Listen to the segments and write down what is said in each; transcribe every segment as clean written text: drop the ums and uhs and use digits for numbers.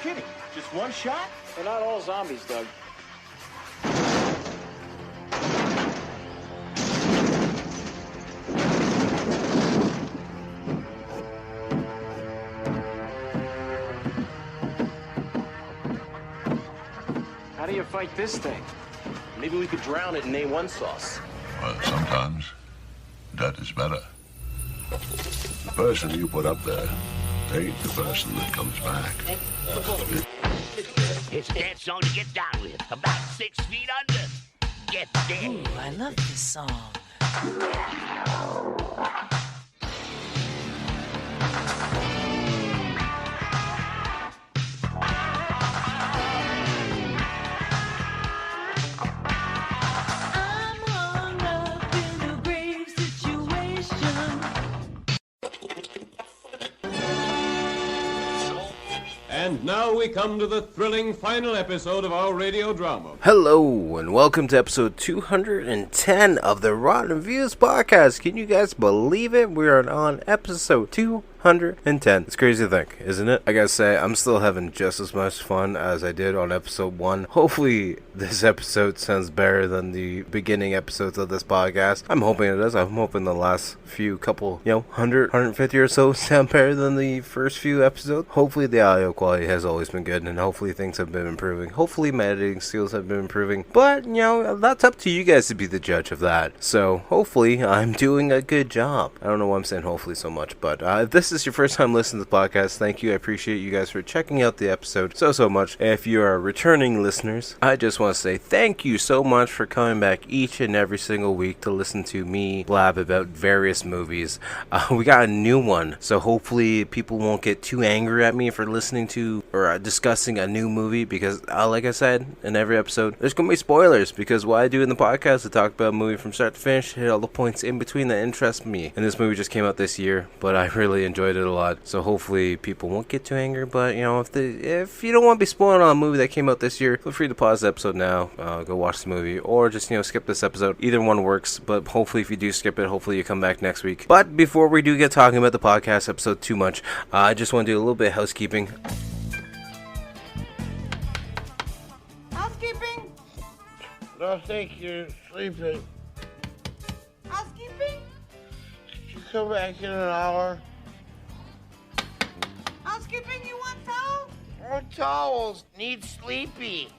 kidding? Just one shot? They're not all zombies, Doug. How do you fight this thing? Maybe we could drown it in A1 sauce. Well, sometimes that is better. The person you put up there ain't the person that comes back. It's a dance song to get down with. About 6 feet under. Get there. Ooh, I love this song. And now we come to the thrilling final episode of our radio drama. Hello, and welcome to episode 210 of the Rotten Views podcast. Can you guys believe it? We are on episode 210. It's crazy to think, isn't it? I gotta say, I'm still having just as much fun as I did on episode 1. Hopefully, this episode sounds better than the beginning episodes of this podcast. I'm hoping it does. I'm hoping the last few couple, 100, 150 or so sound better than the first few episodes. Hopefully, the audio quality has always been good, and hopefully things have been improving. Hopefully, my editing skills have been improving. But, that's up to you guys to be the judge of that. So, hopefully, I'm doing a good job. I don't know why I'm saying hopefully so much, but if this is your first time listening to the podcast, thank you. I appreciate you guys for checking out the episode so much. If you are returning listeners, I just want to say thank you so much for coming back each and every single week to listen to me blab about various movies. We got a new one, so hopefully people won't get too angry at me for listening to or discussing a new movie, because like I said in every episode, there's going to be spoilers, because what I do in the podcast, I talk about a movie from start to finish, hit all the points in between that interest me. And this movie just came out this year, but I really enjoyed it a lot, so hopefully people won't get too angry. But if you don't want to be spoiled on a movie that came out this year, feel free to pause the episode now, go watch the movie, or just skip this episode. Either one works, but hopefully if you do skip it, hopefully you come back next week. But before we do get talking about the podcast episode too much, I just want to do a little bit of housekeeping. Housekeeping? I think you're sleeping. Housekeeping? Could you come back in an hour? Housekeeping, you want towels? More towels. Need sleepy.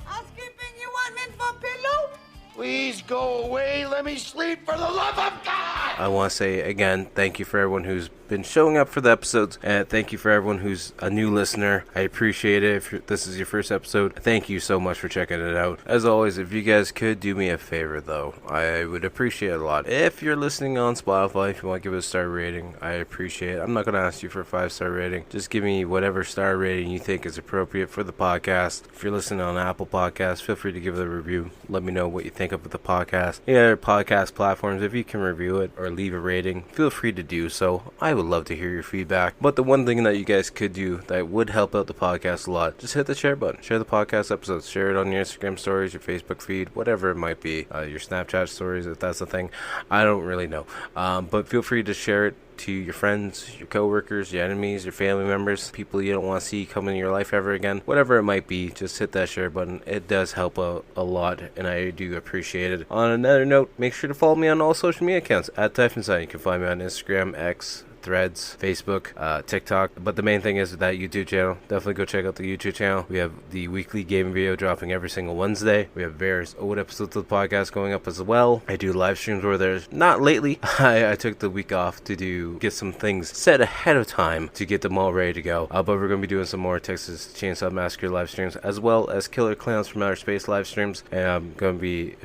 Housekeeping, you want mint for pillow? Please go away. Let me sleep for the love of God. I want to say again, thank you for everyone who's been showing up for the episodes, and thank you for everyone who's a new listener. I appreciate it. If this is your first episode, thank you so much for checking it out. As always, if you guys could do me a favor though, I would appreciate it a lot. If you're listening on Spotify, if you want to give it a star rating, I appreciate it. I'm not going to ask you for a 5-star rating. Just give me whatever star rating you think is appropriate for the podcast. If you're listening on Apple Podcasts, feel free to give it a review. Let me know what you think of the podcast. Other podcast platforms, if you can review it or leave a rating, feel free to do so. I would love to hear your feedback. But the one thing that you guys could do that would help out the podcast a lot, just hit the share button. Share the podcast episodes. Share it on your Instagram stories, your Facebook feed, whatever it might be. Your Snapchat stories, if that's the thing. I don't really know. But feel free to share it to your friends, your coworkers, your enemies, your family members, people you don't want to see come in your life ever again. Whatever it might be, just hit that share button. It does help out a lot, and I do appreciate it. On another note, make sure to follow me on all social media accounts at Typhonside. You can find me on Instagram, X, Threads, Facebook, TikTok. But the main thing is that YouTube channel. Definitely go check out the YouTube channel. We have the weekly gaming video dropping every single Wednesday. We have various old episodes of the podcast going up as well. I do live streams where there's not lately. I took the week off to get some things set ahead of time to get them all ready to go. But we're going to be doing some more Texas Chainsaw Massacre live streams, as well as Killer Clowns from Outer Space live streams. And I'm going to be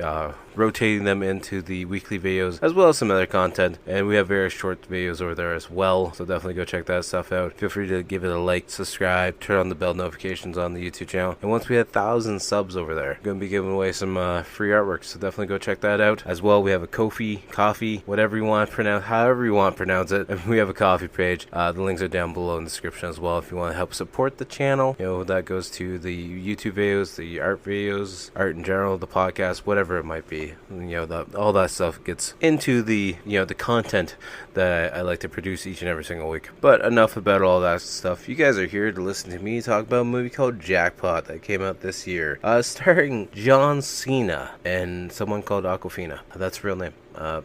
rotating them into the weekly videos, as well as some other content. And we have various short videos over there as well, so definitely go check that stuff out. Feel free to give it a like, subscribe, turn on the bell notifications on the YouTube channel. And once we have 1,000 subs over there, we're going to be giving away some free artwork, so definitely go check that out. As well, we have a coffee, whatever you want to pronounce, however you want to pronounce it. And we have a coffee page. The links are down below in the description as well if you want to help support the channel. That goes to the YouTube videos, the art videos, art in general, the podcast, whatever it might be. All that stuff gets into the the content that I like to produce produce each and every single week. But enough about all that stuff. You guys are here to listen to me talk about a movie called Jackpot that came out this year, starring John Cena and someone called Aquafina. That's a real name.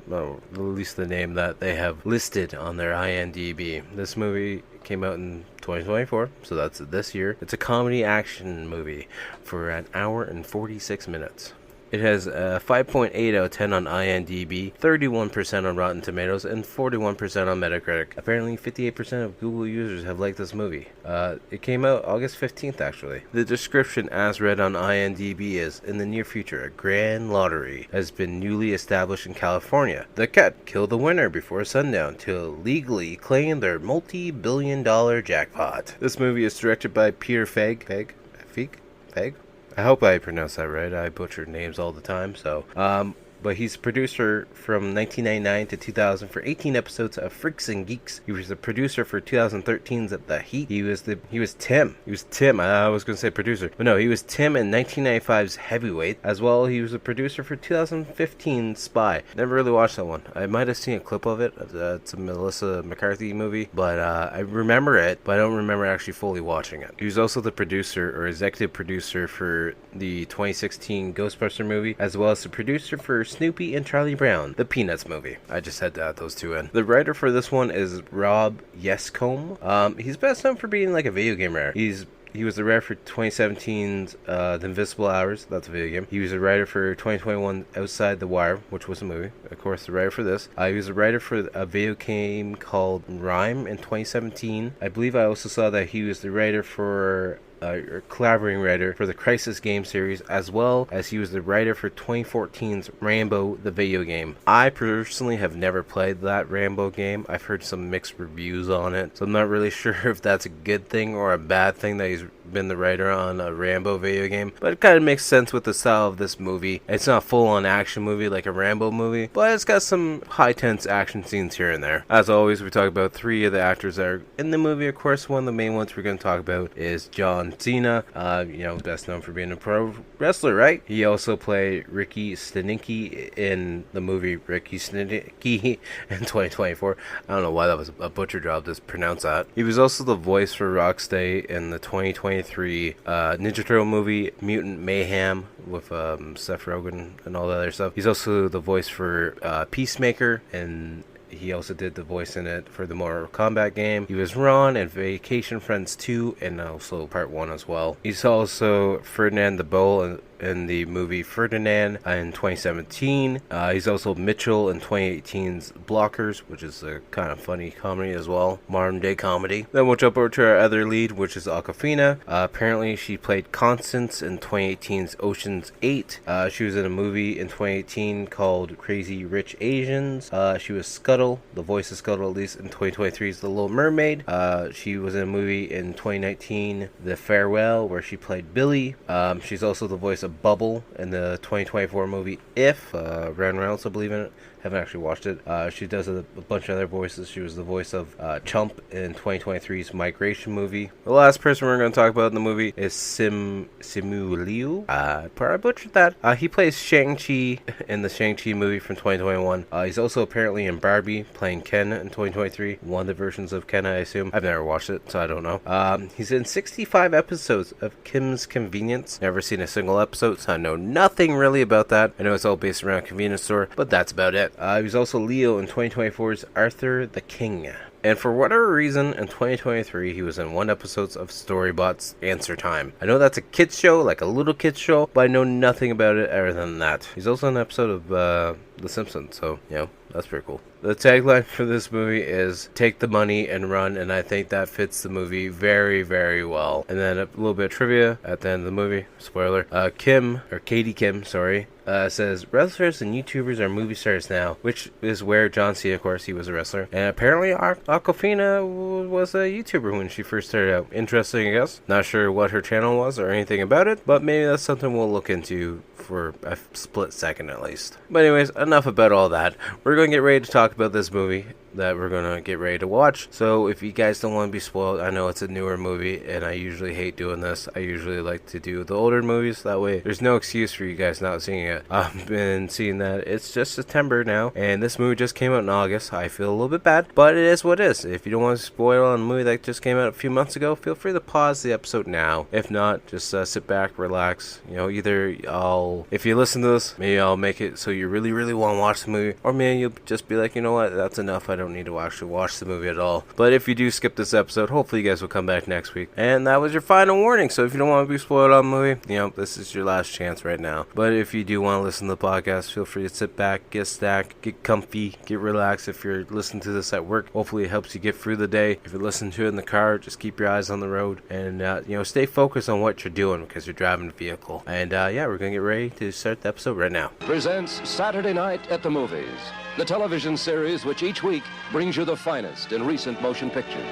Well, at least the name that they have listed on their IMDb. This movie came out in 2024, so that's this year. It's a comedy action movie for an hour and 46 minutes. It has a 5.8 out of 10 on IMDb, 31% on Rotten Tomatoes, and 41% on Metacritic. Apparently, 58% of Google users have liked this movie. It came out August 15th, actually. The description as read on IMDb is, in the near future, a grand lottery has been newly established in California. The cat killed the winner before sundown to legally claim their multi-billion-dollar jackpot. This movie is directed by Peter Feig. I hope I pronounced that right. I butcher names all the time, so but he's a producer from 1999 to 2000 for 18 episodes of Freaks and Geeks. He was the producer for 2013's The Heat. He was Tim. I was going to say producer, but no, he was Tim in 1995's Heavyweight. As well, he was a producer for 2015's Spy. Never really watched that one. I might have seen a clip of it. It's a Melissa McCarthy movie, but I remember it, but I don't remember actually fully watching it. He was also the producer or executive producer for the 2016 Ghostbuster movie, as well as the producer for Snoopy and Charlie Brown, the Peanuts movie. I just had to add those two in. The writer for this one is Rob Yescombe. He's best known for being like a video game writer. He was the writer for 2017's The Invisible Hours. That's a video game. He was a writer for 2021 Outside the Wire, which was a movie. Of course, the writer for this. He was a writer for a video game called Rhyme in 2017. I believe I also saw that he was the writer for collaborating writer for the Crisis game series, as well as he was the writer for 2014's Rambo the video game. I personally have never played that Rambo game. I've heard some mixed reviews on it, so I'm not really sure if that's a good thing or a bad thing that he's been the writer on a Rambo video game, but it kind of makes sense with the style of this movie. It's not a full-on action movie like a Rambo movie, but it's got some high-tense action scenes here and there. As always, we talk about three of the actors that are in the movie. Of course, one of the main ones we're going to talk about is John Cena, best known for being a pro wrestler, right? He also played Ricky Stenicki in the movie Ricky Stenicki in 2024. I don't know why that was a butcher job to pronounce that. He was also the voice for Rocksteady in the 2023 Ninja Turtle movie Mutant Mayhem with Seth Rogen and all that other stuff. He's also the voice for Peacemaker, and he also did the voice in it for the Mortal Kombat game. He was Ron in Vacation Friends 2 and also Part 1 as well. He's also Ferdinand the Bull in the movie Ferdinand in 2017. He's also Mitchell in 2018's Blockers, which is a kind of funny comedy as well, modern day comedy. Then we'll jump over to our other lead, which is Awkwafina. Apparently she played Constance in 2018's Ocean's 8. She was in a movie in 2018 called Crazy Rich Asians. She was Scuttle, the voice of Scuttle at least, in 2023's The Little Mermaid. She was in a movie in 2019, The Farewell, where she played Billy. She's also the voice of Bubble in the 2024 movie If. Ryan Reynolds, I believe in it. Haven't actually watched it. She does a bunch of other voices. She was the voice of Chump in 2023's Migration movie. The last person we're going to talk about in the movie is Simu Liu. Probably butchered that. He plays Shang-Chi in the Shang-Chi movie from 2021. He's also apparently in Barbie, playing Ken in 2023. One of the versions of Ken, I assume. I've never watched it, so I don't know. He's in 65 episodes of Kim's Convenience. Never seen a single episode, so I know nothing really about that. I know it's all based around a convenience store, but that's about it. He was also Leo in 2024's Arthur the King. And for whatever reason, in 2023, he was in one episode of Storybot's Answer Time. I know that's a kids show, like a little kids show, but I know nothing about it other than that. He's also in an episode of The Simpsons, so, that's pretty cool. The tagline for this movie is "Take the money and run," and I think that fits the movie very, very well. And then a little bit of trivia at the end of the movie. Spoiler. Katie Kim, says wrestlers and YouTubers are movie stars now, which is where John Cena, of course, he was a wrestler. And apparently Awkwafina was a YouTuber when she first started out. Interesting, I guess. Not sure what her channel was or anything about it, but maybe that's something we'll look into for a split second at least. But anyways, enough about all that. We're going to get ready to talk about this movie. that we're gonna get ready to watch. So if you guys don't want to be spoiled, I know it's a newer movie, and I usually hate doing this. I usually like to do the older movies. That way, there's no excuse for you guys not seeing it. I've been seeing that it's just September now, and this movie just came out in August. I feel a little bit bad, but it is what it is. If you don't want to spoil on a movie that just came out a few months ago, feel free to pause the episode now. If not, just sit back, relax. Either if you listen to this, maybe I'll make it so you really, really want to watch the movie, or maybe you'll just be like, you know what, that's enough. I don't need to actually watch the movie at all. But if you do skip this episode, hopefully you guys will come back next week. And that was your final warning. So if you don't want to be spoiled on the movie, this is your last chance right now. But if you do want to listen to the podcast, feel free to sit back, get stacked, get comfy, get relaxed. If you're listening to this at work, hopefully it helps you get through the day. If you're listening to it in the car, just keep your eyes on the road and stay focused on what you're doing because you're driving the vehicle. And we're gonna get ready to start the episode right now. Presents Saturday Night at the Movies, the television series which each week brings you the finest in recent motion pictures.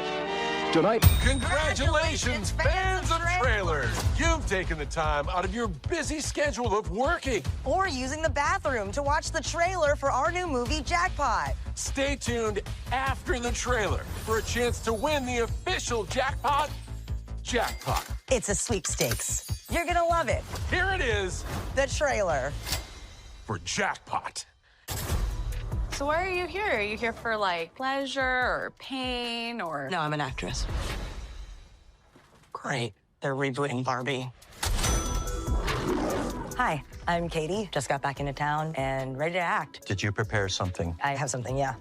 Tonight, Congratulations, fans of trailers! You've taken the time out of your busy schedule of working. Or using the bathroom to watch the trailer for our new movie, Jackpot. Stay tuned after the trailer for a chance to win the official Jackpot. It's a sweepstakes. You're gonna love it. Here it is, The trailer. for Jackpot. So why are you here? Are you here for, pleasure or pain or... No, I'm an actress. Great. They're rebooting Barbie. Hi, I'm Katie. Just got back into town and ready to act. Did you prepare something? I have something, yeah.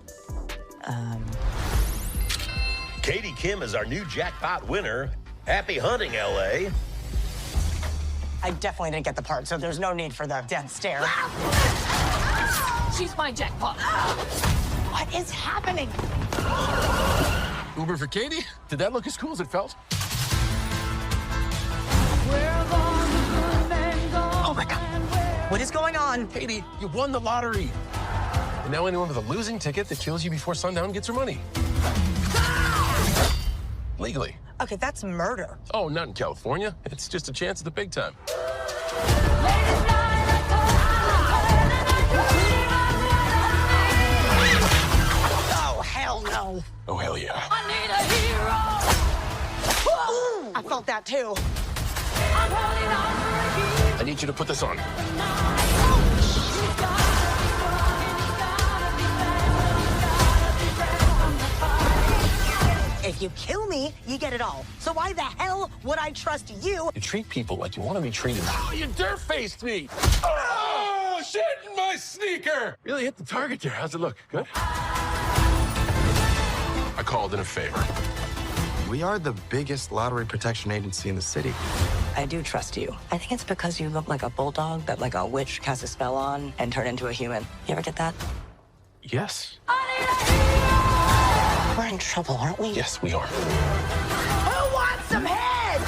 Katie Kim is our new jackpot winner. Happy hunting, L.A. I definitely didn't get the part, so there's no need for the death stare. She's my jackpot. What is happening? Uber for Katie? Did that look as cool as it felt? Oh my God. What is going on? Katie, you won the lottery. And now anyone with a losing ticket that kills you before sundown gets her money. Legally. Okay, that's murder. Oh, not in California. It's just a chance at the big time. Oh, hell no. Oh, hell yeah. I need a hero. Ooh, I felt that too. I need you to put this on. If you kill me, you get it all. So why the hell would I trust you? You treat people like you want to be treated. Oh, you dirt-faced me! Oh, shit in my sneaker! Really hit the target there. How's it look? Good? I called in a favor. We are the biggest lottery protection agency in the city. I do trust you. I think it's because you look like a bulldog that a witch casts a spell on and turn into a human. You ever get that? Yes. We're in trouble, aren't we? Yes, we are. Who wants some head?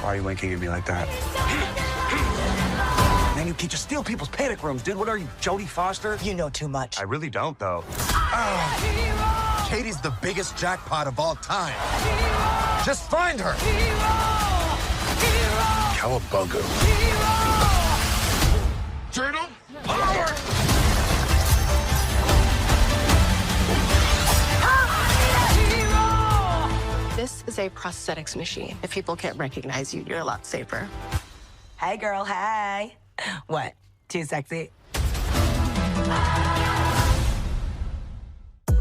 Why are you winking at me like that? Man, you can't just steal people's panic rooms, dude. What are you, Jodie Foster? You know too much. I really don't, though. Katie's the biggest jackpot of all time. Just find her. Cowabunga. Journal power! This is a prosthetics machine. If people can't recognize you, you're a lot safer. Hey, girl, hey. What? Too sexy?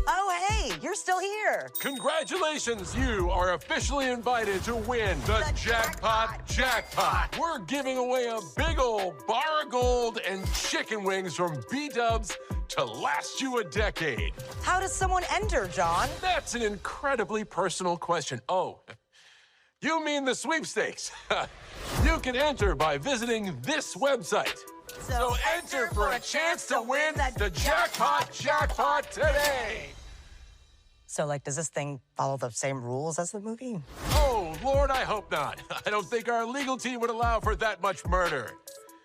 Oh, hey, you're still here. Congratulations, you are officially invited to win the Jackpot Jackpot. We're giving away a big old bar of gold and chicken wings from B-Dubs to last you a decade. How does someone enter, John? That's an incredibly personal question. Oh, you mean the sweepstakes? You can enter by visiting this website. So enter for a chance to win the Jackpot Jackpot today. So, does this thing follow the same rules as the movie? Oh, Lord, I hope not. I don't think our legal team would allow for that much murder.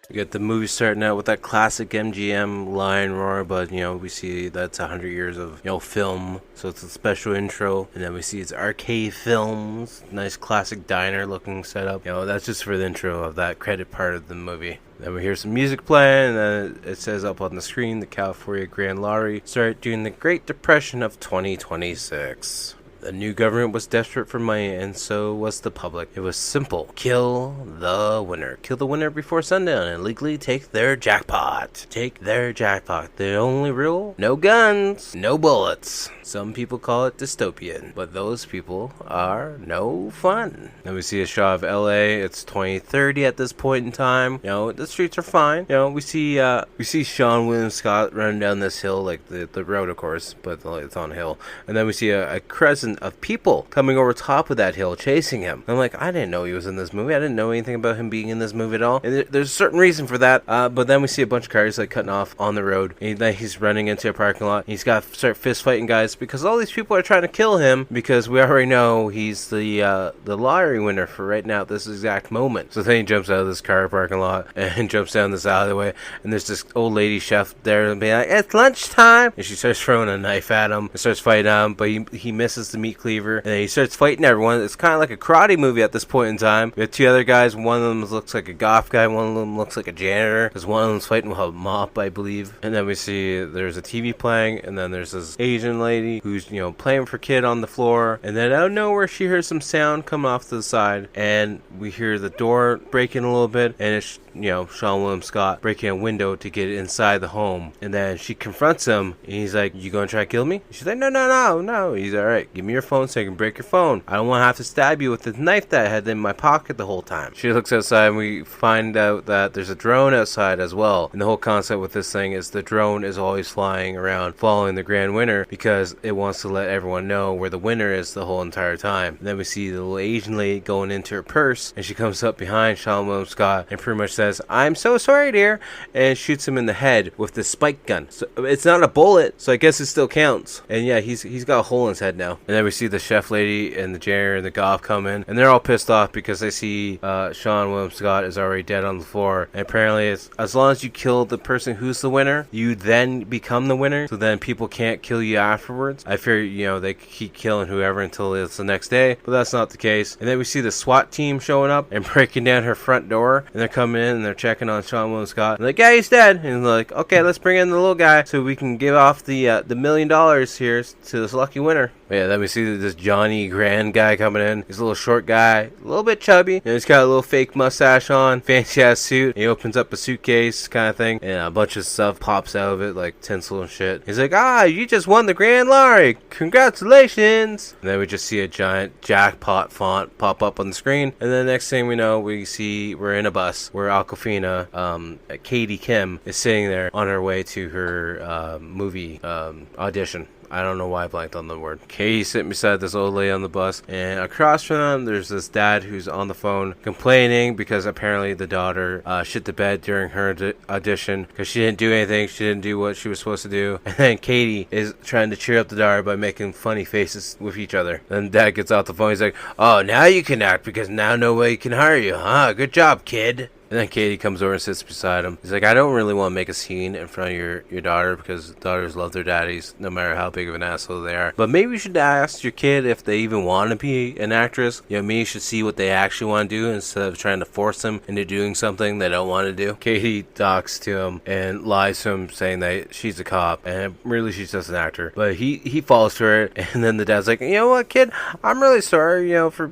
We got the movie starting out with that classic MGM lion roar, but we see that's 100 years of film, so it's a special intro, and then we see it's arcade films, nice classic diner looking setup. That's just for the intro of that credit part of the movie. Then we hear some music playing, and then it says up on the screen, the California Grand Lottery started during the Great Depression of 2026. The new government was desperate for money, and so was the public. It was simple. Kill the winner. Kill the winner before sundown and legally take their jackpot. Take their jackpot. The only rule? No guns, no bullets. Some people call it dystopian, but those people are no fun. Then we see a shot of LA. It's 2030 at this point in time. You know, the streets are fine. You know, we see Sean William Scott running down this hill, like the road, of course, but it's on a hill. And then we see a crescent of people coming over top of that hill chasing him. I'm like, I didn't know he was in this movie. I didn't know anything about him being in this movie at all. And there's a certain reason for that. But then we see a bunch of cars like cutting off on the road. And then he's running into a parking lot. He's got to start fist fighting guys because all these people are trying to kill him because we already know he's the lottery winner for right now at this exact moment. So then he jumps out of this car parking lot and jumps down this alleyway. And there's this old lady chef there and being like, it's lunchtime. And she starts throwing a knife at him and starts fighting him. But he misses the meat cleaver. And then he starts fighting everyone. It's kind of like a karate movie at this point in time. We have two other guys. One of them looks like a goth guy. One of them looks like a janitor. Because one of them's fighting with a mop, I believe. And then we see there's a TV playing. And then there's this Asian lady who's, playing for kid on the floor. And then out of nowhere, she hears some sound coming off to the side. And we hear the door breaking a little bit. And it's, Sean William Scott breaking a window to get inside the home. And then she confronts him. And he's like, you gonna try to kill me? She's like, no. He's alright. Give me your phone so I can break your phone. I don't want to have to stab you with the knife that I had in my pocket the whole time. She looks outside and we find out that there's a drone outside as well. And the whole concept with this thing is the drone is always flying around following the grand winner because it wants to let everyone know where the winner is the whole entire time. And then we see the little Asian lady going into her purse and she comes up behind Sean William Scott and pretty much says, I'm so sorry, dear, and shoots him in the head with the spike gun. So it's not a bullet, so I guess it still counts. And yeah, he's got a hole in his head now. And then we see the chef lady and the janitor and the goth come in, and they're all pissed off because they see Sean William Scott is already dead on the floor. And apparently, it's, as long as you kill the person who's the winner, you then become the winner. So then people can't kill you afterwards. I fear, they keep killing whoever until it's the next day, but that's not the case. And then we see the SWAT team showing up and breaking down her front door, and they're coming in and they're checking on Sean William Scott. And like, yeah, he's dead. And they're like, okay, let's bring in the little guy so we can give off the $1 million here to this lucky winner. But yeah, then we see this Johnny Grand guy coming in. He's a little short guy, a little bit chubby. And he's got a little fake mustache on, fancy ass suit. He opens up a suitcase kind of thing, and a bunch of stuff pops out of it, like tinsel and shit. He's like, you just won the Grand Lottery. Congratulations. And then we just see a giant jackpot font pop up on the screen. And then next thing we know, we're in a bus where Awkwafina, Katie Kim, is sitting there on her way to her movie audition. I don't know why I blanked on the word. Katie's sitting beside this old lady on the bus, and across from them, there's this dad who's on the phone complaining because apparently the daughter shit the bed during her audition because she didn't do anything. She didn't do what she was supposed to do. And then Katie is trying to cheer up the daughter by making funny faces with each other. Then dad gets off the phone. He's like, oh, now you can act because now nobody can hire you, huh? Good job, kid. And then Katie comes over and sits beside him. He's like, I don't really want to make a scene in front of your daughter because daughters love their daddies no matter how big of an asshole they are. But maybe you should ask your kid if they even want to be an actress. Maybe you should see what they actually want to do instead of trying to force them into doing something they don't want to do. Katie talks to him and lies to him saying that she's a cop and really she's just an actor. But he falls for it. And then the dad's like, you know what, kid? I'm really sorry, for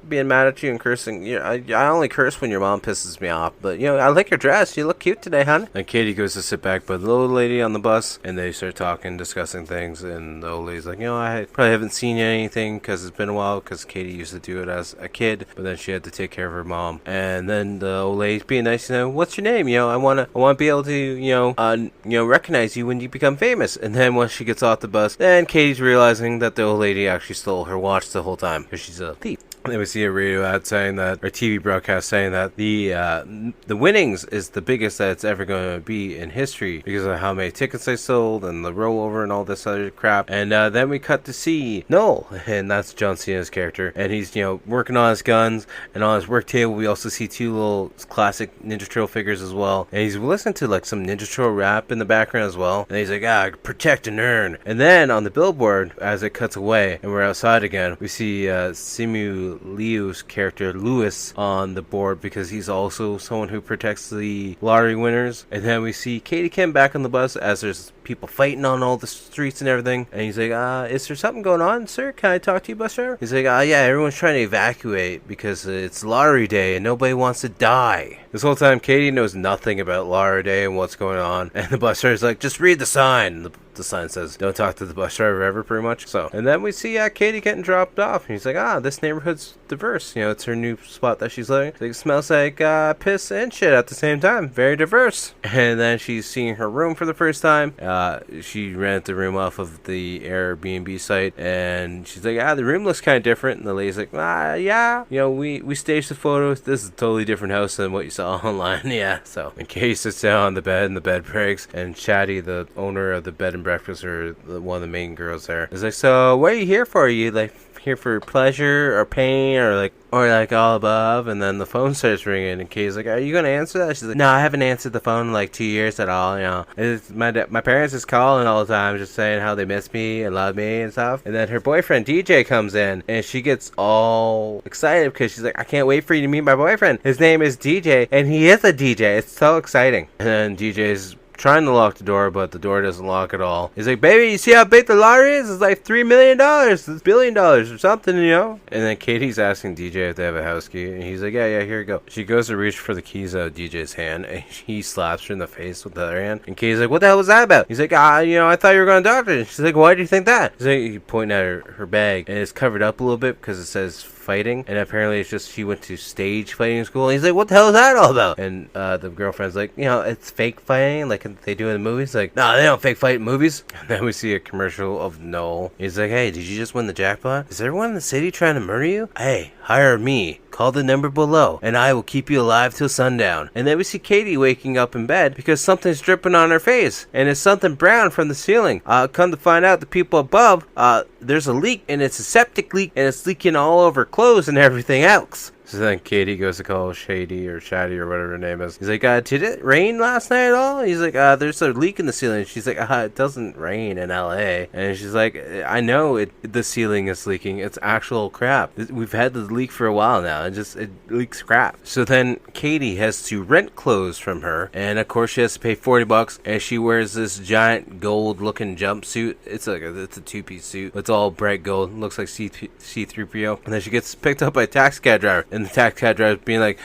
being mad at you and cursing. I only curse when your mom pisses me off, but I like your dress. You look cute today, hon. And Katie goes to sit back by the old lady on the bus, and they start talking, discussing things. And the old lady's like, I probably haven't seen anything because it's been a while. Because Katie used to do it as a kid, but then she had to take care of her mom. And then the old lady's being nice, what's your name? I want to be able to recognize you when you become famous. And then once she gets off the bus, then Katie's realizing that the old lady actually stole her watch the whole time because she's a thief. Then we see a radio ad saying that, or TV broadcast saying that the winnings is the biggest that it's ever going to be in history because of how many tickets they sold and the rollover and all this other crap. And then we cut to see Noel, and that's John Cena's character, and he's working on his guns, and on his work table we also see two little classic Ninja Turtle figures as well, and he's listening to like some Ninja Turtle rap in the background as well, and he's like, protect and earn. And then on the billboard, as it cuts away and we're outside again, we see Simu Leo's character Lewis on the board because he's also someone who protects the lottery winners. And then we see Katie Kim back on the bus as there's people fighting on all the streets and everything. And he's like, is there something going on, sir? Can I talk to you, bus driver? He's like, yeah, everyone's trying to evacuate because it's lottery day and nobody wants to die. This whole time, Katie knows nothing about lottery day and what's going on. And the bus driver's like, just read the sign. The sign says, don't talk to the bus driver ever, pretty much. So, and then we see Katie getting dropped off. And he's like, this neighborhood's diverse. It's her new spot that she's living. It smells like piss and shit at the same time. Very diverse. And then she's seeing her room for the first time. She rented the room off of the Airbnb site. And she's like, the room looks kind of different. And the lady's like, yeah. We staged the photos. This is a totally different house than what you saw online. Yeah. So, and Katie sits down on the bed and the bed breaks. And Chatty, the owner of the bed and breakfast, or one of the main girls there, is like, so what are you here for? Are you like here for pleasure or pain or like all above? And then the phone starts ringing and Katie's like, are you gonna answer that? She's like, no, I haven't answered the phone in like 2 years at all. My parents is calling all the time just saying how they miss me and love me and stuff. And then her boyfriend DJ comes in and she gets all excited because she's like, I can't wait for you to meet my boyfriend. His name is DJ and he is a DJ. It's so exciting. And then DJ's trying to lock the door, but the door doesn't lock at all. He's like, baby, you see how big the lottery is? It's like $3 million. It's $1 billion or something, And then Katie's asking DJ if they have a house key. And he's like, yeah, here you go. She goes to reach for the keys out of DJ's hand, and he slaps her in the face with the other hand. And Katie's like, what the hell was that about? He's like, I thought you were going to doctor. And she's like, why do you think that? He's like, pointing at her bag, and it's covered up a little bit because it says fighting, and apparently it's just she went to stage fighting school. And he's like, what the hell is that all about? And the girlfriend's like, it's fake fighting like they do in the movies. Like, no, they don't fake fight in movies. And then we see a commercial of Noel. He's like, hey, did you just win the jackpot? Is everyone in the city trying to murder you? Hey, hire me. Call the number below, and I will keep you alive till sundown. And then we see Katie waking up in bed because something's dripping on her face, and it's something brown from the ceiling. Come to find out, the people above, there's a leak, and it's a septic leak, and it's leaking all over clothes and everything else. So then Katie goes to call Shady or Shaddy or whatever her name is. He's like, did it rain last night at all? He's like, there's a leak in the ceiling. She's like, it doesn't rain in LA. And she's like, I know the ceiling is leaking. It's actual crap. We've had the leak for a while now. It leaks crap. So then Katie has to rent clothes from her. And of course she has to pay $40. And she wears this giant gold looking jumpsuit. It's a two-piece suit. It's all bright gold. Looks like C-3PO. And then she gets picked up by a taxi cab driver. And the taxi cab driver being like,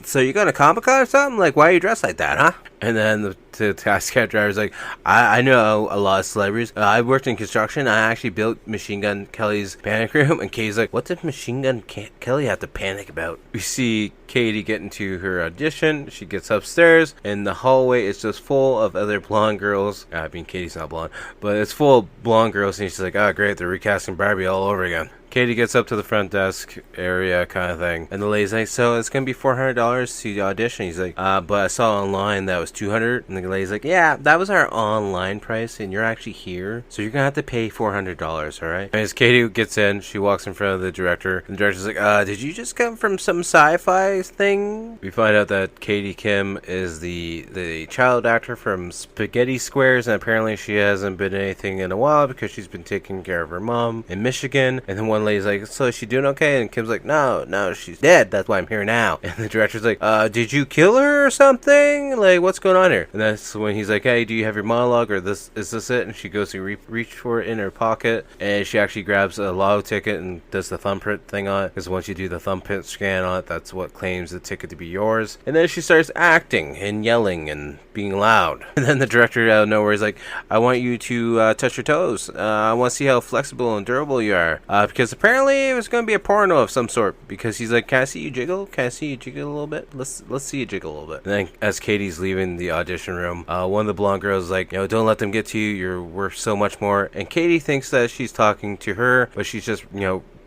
so you going to Comic-Con or something? Like, why are you dressed like that, huh? And then the taxi cab driver's like, I know a lot of celebrities. I worked in construction. I actually built Machine Gun Kelly's panic room. And Katie's like, what did Machine Gun Kelly have to panic about? We see Katie get into her audition. She gets upstairs, and the hallway is just full of other blonde girls. I mean, Katie's not blonde, but it's full of blonde girls. And she's like, great, they're recasting Barbie all over again. Katie gets up to the front desk area kind of thing. And the lady's like, so it's going to be $400 to audition. He's like, but I saw online that was $200. And the lady's like, yeah, that was our online price. And you're actually here. So you're going to have to pay $400, all right? And as Katie gets in, she walks in front of the director. And the director's like, did you just come from some sci-fi thing? We find out that Katie Kim is the child actor from Spaghetti Squares. And apparently she hasn't been anything in a while because she's been taking care of her mom in Michigan. And then one lady's like, so is she doing okay? And Kim's like, no, she's dead. That's why I'm here now. And the director's like, did you kill her or something? Like, what's going on here? And that's when he's like, hey, do you have your monologue, or is this it? And she goes to reach for it in her pocket, and she actually grabs a lotto ticket and does the thumbprint thing on it, because once you do the thumbprint scan on it, that's what claims the ticket to be yours. And then she starts acting and yelling and being loud. And then the director out of nowhere is like, I want you to touch your toes. I want to see how flexible and durable you are, because apparently it was going to be a porno of some sort, because he's like, can I see you jiggle? Can I see you jiggle a little bit? Let's see you jiggle a little bit. And then as Katie's leaving the audition room, one of the blonde girls is like, don't let them get to you. You're worth so much more. And Katie thinks that she's talking to her, but she's just,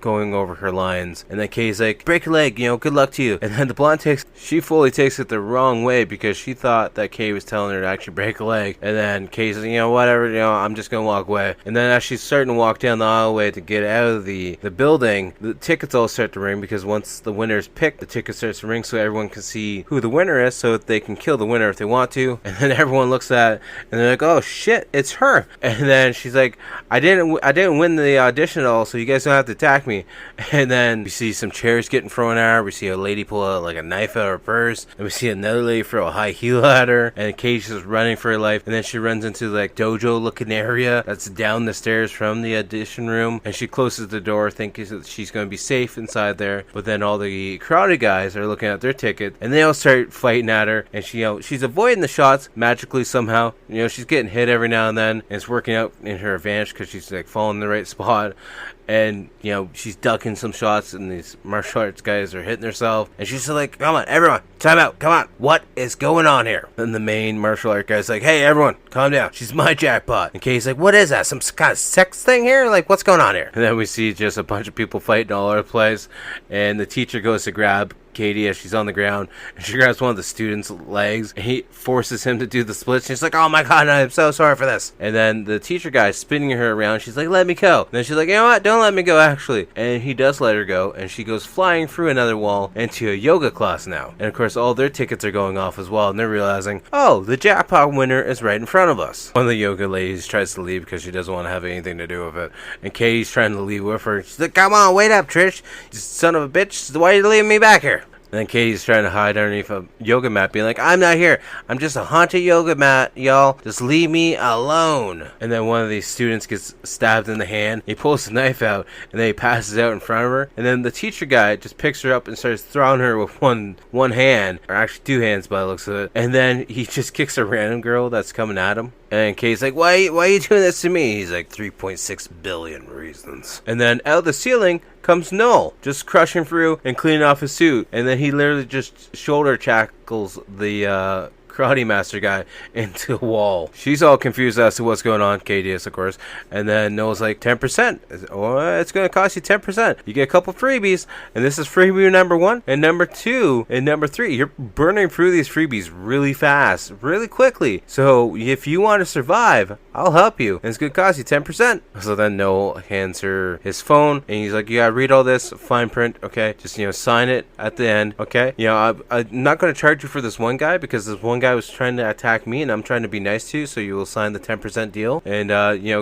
going over her lines. And then Katie's like, break a leg, good luck to you. And then the blonde she fully takes it the wrong way, because she thought that Katie was telling her to actually break a leg. And then Katie's like, whatever, I'm just gonna walk away. And then as she's starting to walk down the aisle to get out of the building, the tickets all start to ring, because once the winner's picked, the ticket starts to ring so everyone can see who the winner is, so that they can kill the winner if they want to. And then everyone looks at it and they're like, oh shit, it's her. And then she's like, I didn't win the audition at all, so you guys don't have to attack attack me. And then we see some chairs getting thrown at her. We see a lady pull out like a knife out of her purse. And we see another lady throw a high heel at her. And Katie's just running for her life. And then she runs into like dojo looking area that's down the stairs from the audition room. And she closes the door thinking that she's going to be safe inside there. But then all the karate guys are looking at their ticket. And they all start fighting at her. And she's avoiding the shots magically somehow. She's getting hit every now and then. And it's working out in her advantage because she's like falling in the right spot. And, she's ducking some shots, and these martial arts guys are hitting herself. And she's like, come on, everyone, time out, come on. What is going on here? And the main martial art guy's like, hey, everyone, calm down. She's my Jackpot. And Katie's like, what is that? Some kind of sex thing here? Like, what's going on here? And then we see just a bunch of people fighting all over the place. And the teacher goes to grab Katie as she's on the ground, and she grabs one of the students' legs, and he forces him to do the splits. She's like, oh my god, I'm so sorry for this. And then the teacher guy is spinning her around. She's like, let me go. And then she's like, you know what, don't let me go actually. And he does let her go, and she goes flying through another wall into a yoga class now. And of course all their tickets are going off as well, and they're realizing, oh, the Jackpot winner is right in front of us. One of the yoga ladies tries to leave because she doesn't want to have anything to do with it, and Katie's trying to leave with her. She's like, come on, wait up, Trish, you son of a bitch, why are you leaving me back here? And then Katie's trying to hide underneath a yoga mat, being like, I'm not here. I'm just a haunted yoga mat, y'all. Just leave me alone. And then one of these students gets stabbed in the hand. He pulls the knife out, and then he passes out in front of her. And then the teacher guy just picks her up and starts throwing her with one hand, or actually two hands by the looks of it. And then he just kicks a random girl that's coming at him. And Katie's like, why are you doing this to me? He's like, 3.6 billion reasons. And then out of the ceiling comes Noel, just crushing through and cleaning off his suit. And then he literally just shoulder tackles the karate master guy into a wall. She's all confused as to what's going on. Katie is, of course. And then Noel's like, 10%. Oh, it's going to cost you 10%. You get a couple freebies. And this is freebie number 1 and number 2 and number 3. You're burning through these freebies really fast, really quickly. So if you want to survive, I'll help you. And it's going to cost you 10%. So then Noel hands her his phone. And he's like, you got to read all this fine print. Okay. Just, sign it at the end. Okay. I'm not going to charge you for this one guy because this one guy was trying to attack me and I'm trying to be nice to you, so you will sign the 10% deal. And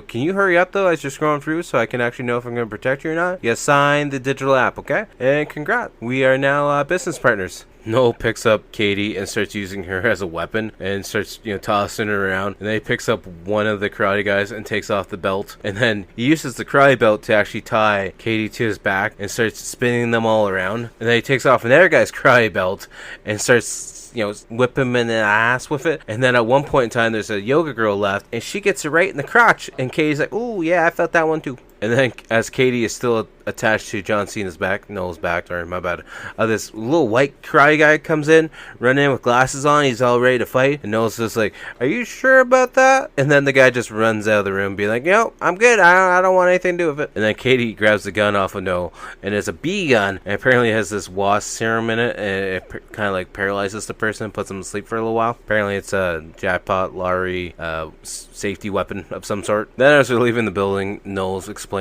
can you hurry up though as you're scrolling through so I can actually know if I'm going to protect you or not? Yeah, sign the digital app, okay? And congrats, we are now business partners. Noel picks up Katie and starts using her as a weapon and starts, tossing her around. And then he picks up one of the karate guys and takes off the belt. And then he uses the karate belt to actually tie Katie to his back and starts spinning them all around. And then he takes off another guy's karate belt and starts whip him in the ass with it. And then at one point in time, there's a yoga girl left, and she gets it right in the crotch. And Katie's like, "Ooh, yeah, I felt that one too." And then as Katie is still attached to John Cena's back, Noel's back, sorry, my bad, this little white karate guy comes in, running in with glasses on. He's all ready to fight. And Noel's just like, are you sure about that? And then the guy just runs out of the room, being like, I'm good. I don't want anything to do with it. And then Katie grabs the gun off of Noel, and it's a bee gun. And apparently it has this wasp serum in it, and it kind of like paralyzes the person, puts them to sleep for a little while. Apparently it's a Jackpot lottery safety weapon of some sort. Then as we're leaving the building, Noel's explaining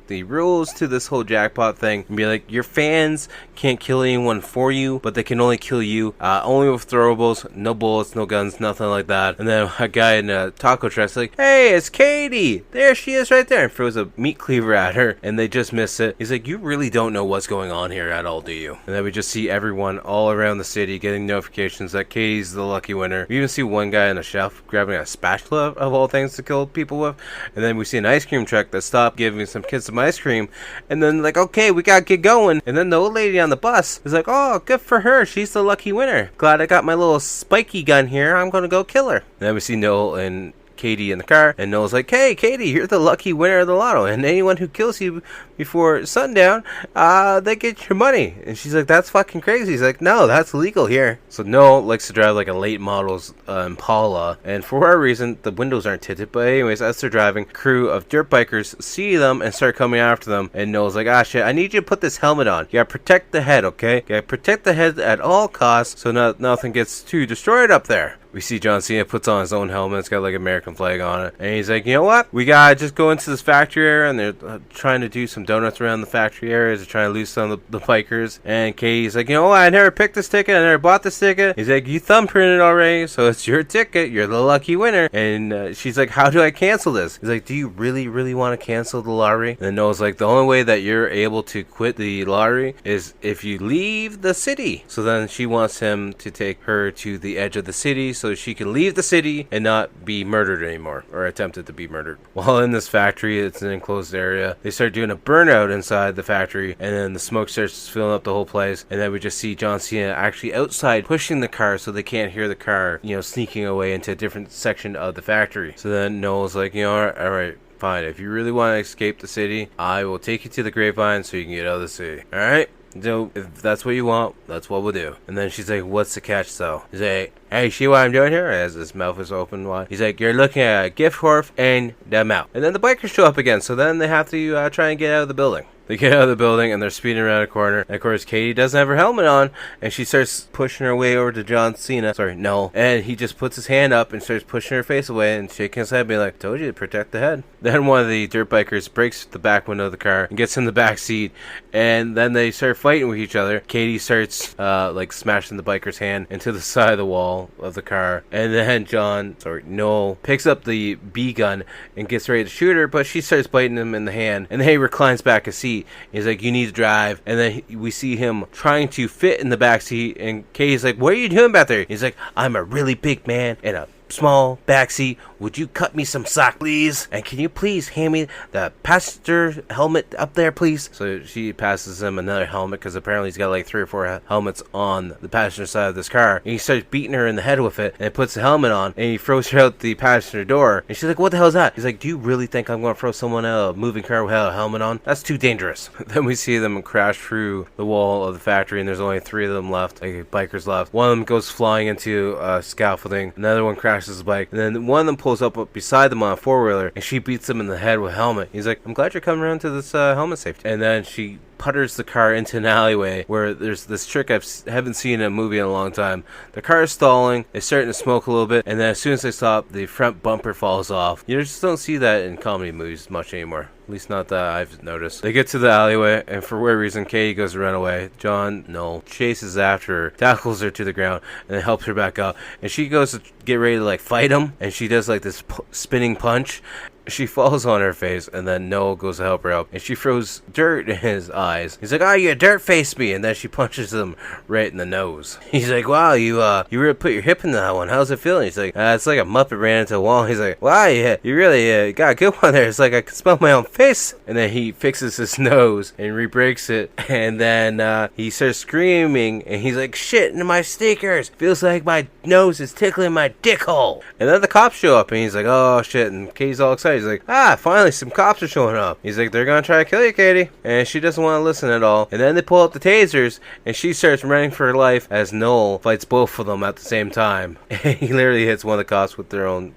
the rules to this whole Jackpot thing and be like, your fans can't kill anyone for you, but they can only kill you only with throwables, no bullets, no guns, nothing like that. And then a guy in a taco truck's like, hey, it's Katie, there she is right there, and throws a meat cleaver at her, and they just miss it. He's like, you really don't know what's going on here at all, do you? And then we just see everyone all around the city getting notifications that Katie's the lucky winner. We even see one guy in a chef grabbing a spatula of all things to kill people with. And then we see an ice cream truck that stopped giving some kids some ice cream, and then like, okay, we gotta get going. And then the old lady on the bus is like, oh, good for her, she's the lucky winner. Glad I got my little spiky gun here, I'm gonna go kill her. And then we see Noel and Katie in the car, and Noel's like, hey Katie, you're the lucky winner of the lotto, and anyone who kills you before sundown, they get your money. And she's like, that's fucking crazy. He's like, no, that's legal here. So Noel likes to drive like a late model's Impala, and for whatever reason the windows aren't tinted. But anyways, as they're driving, a crew of dirt bikers see them and start coming after them, and Noel's like, ah shit, I need you to put this helmet on. You gotta protect the head, okay? You gotta protect the head at all costs so nothing gets too destroyed up there. we see John Cena puts on his own helmet. It's got like American flag on it. And he's like, you know what? We gotta just go into this factory area, and they're trying to do some donuts around the factory areas. They're trying to lose some of the bikers. And Katie's like, you know what? I never picked this ticket. I never bought this ticket. He's like, you thumbprinted already, so it's your ticket. You're the lucky winner. And she's like, how do I cancel this? He's like, do you really want to cancel the lottery? And then Noel's like, the only way that you're able to quit the lottery is if you leave the city. So then she wants him to take her to the edge of the city so she can leave the city and not be murdered anymore, or attempted to be murdered. While in this factory, it's an enclosed area, they start doing a burnout inside the factory, and then the smoke starts filling up the whole place, and then we just see John Cena actually outside pushing the car so they can't hear the car, sneaking away into a different section of the factory. So then Noel's like, all right, fine. If you really want to escape the city, I will take you to the grapevine so you can get out of the city. All right? So if that's what you want, that's what we'll do. And then she's like, what's the catch though? He's like, hey, see what I'm doing here? As his mouth is open wide. He's like, you're looking at a gift horse and the mouth. And then the bikers show up again, so then they have to try and get out of the building. They get out of the building and they're speeding around a corner. And of course, Katie doesn't have her helmet on, and she starts pushing her way over to John Cena. No. And he just puts his hand up and starts pushing her face away and shaking his head, being like, told you to protect the head. Then one of the dirt bikers breaks the back window of the car and gets in the back seat. And then they start fighting with each other. Katie starts smashing the biker's hand into the side of the wall of the car. And then Noel picks up the B gun and gets ready to shoot her, but she starts biting him in the hand. And then he reclines back a seat. He's like, you need to drive. And then we see him trying to fit in the back seat, and Katie's like, what are you doing back there? He's like, I'm a really big man in a small backseat. Would you cut me some slack, please? And can you please hand me the passenger helmet up there, please? So she passes him another helmet, because apparently he's got like 3 or 4 helmets on the passenger side of this car. And he starts beating her in the head with it, and puts the helmet on, and he throws her out the passenger door. And she's like, what the hell is that? He's like, do you really think I'm going to throw someone out of a moving car without a helmet on? That's too dangerous. Then we see them crash through the wall of the factory, and there's only 3 of them left, like bikers left. One of them goes flying into scaffolding. Another one crashes his bike, and then one of them pulls up beside them on a 4-wheeler, and she beats him in the head with a helmet. He's like, I'm glad you're coming around to this helmet safety. And then she putters the car into an alleyway where there's this trick I haven't seen in a movie in a long time. The car is stalling, it's starting to smoke a little bit, and then as soon as they stop, the front bumper falls off. You just don't see that in comedy movies much anymore. At least not that I've noticed. They get to the alleyway, and for whatever reason, Katie goes to run away. Noel chases after her, tackles her to the ground, and then helps her back up. And she goes to get ready to fight him, and she does this spinning punch. She falls on her face, and then Noel goes to help her out, and she throws dirt in his eyes. He's like, oh, you dirt faced me, and then she punches him right in the nose. He's like, wow, you really put your hip into that one. How's it feeling? He's like, it's like a Muppet ran into a wall. He's like, wow, you really got a good one there. It's like I can smell my own face. And then he fixes his nose and re-breaks it, and then he starts screaming, and he's like, shit into my sneakers. Feels like my nose is tickling my dick hole. And then the cops show up, and he's like, oh shit, and Katie's all excited. He's like, finally some cops are showing up. He's like, they're gonna try to kill you, Katie. And she doesn't want to listen at all. And then they pull out the tasers, and she starts running for her life as Noel fights both of them at the same time. And he literally hits one of the cops with their own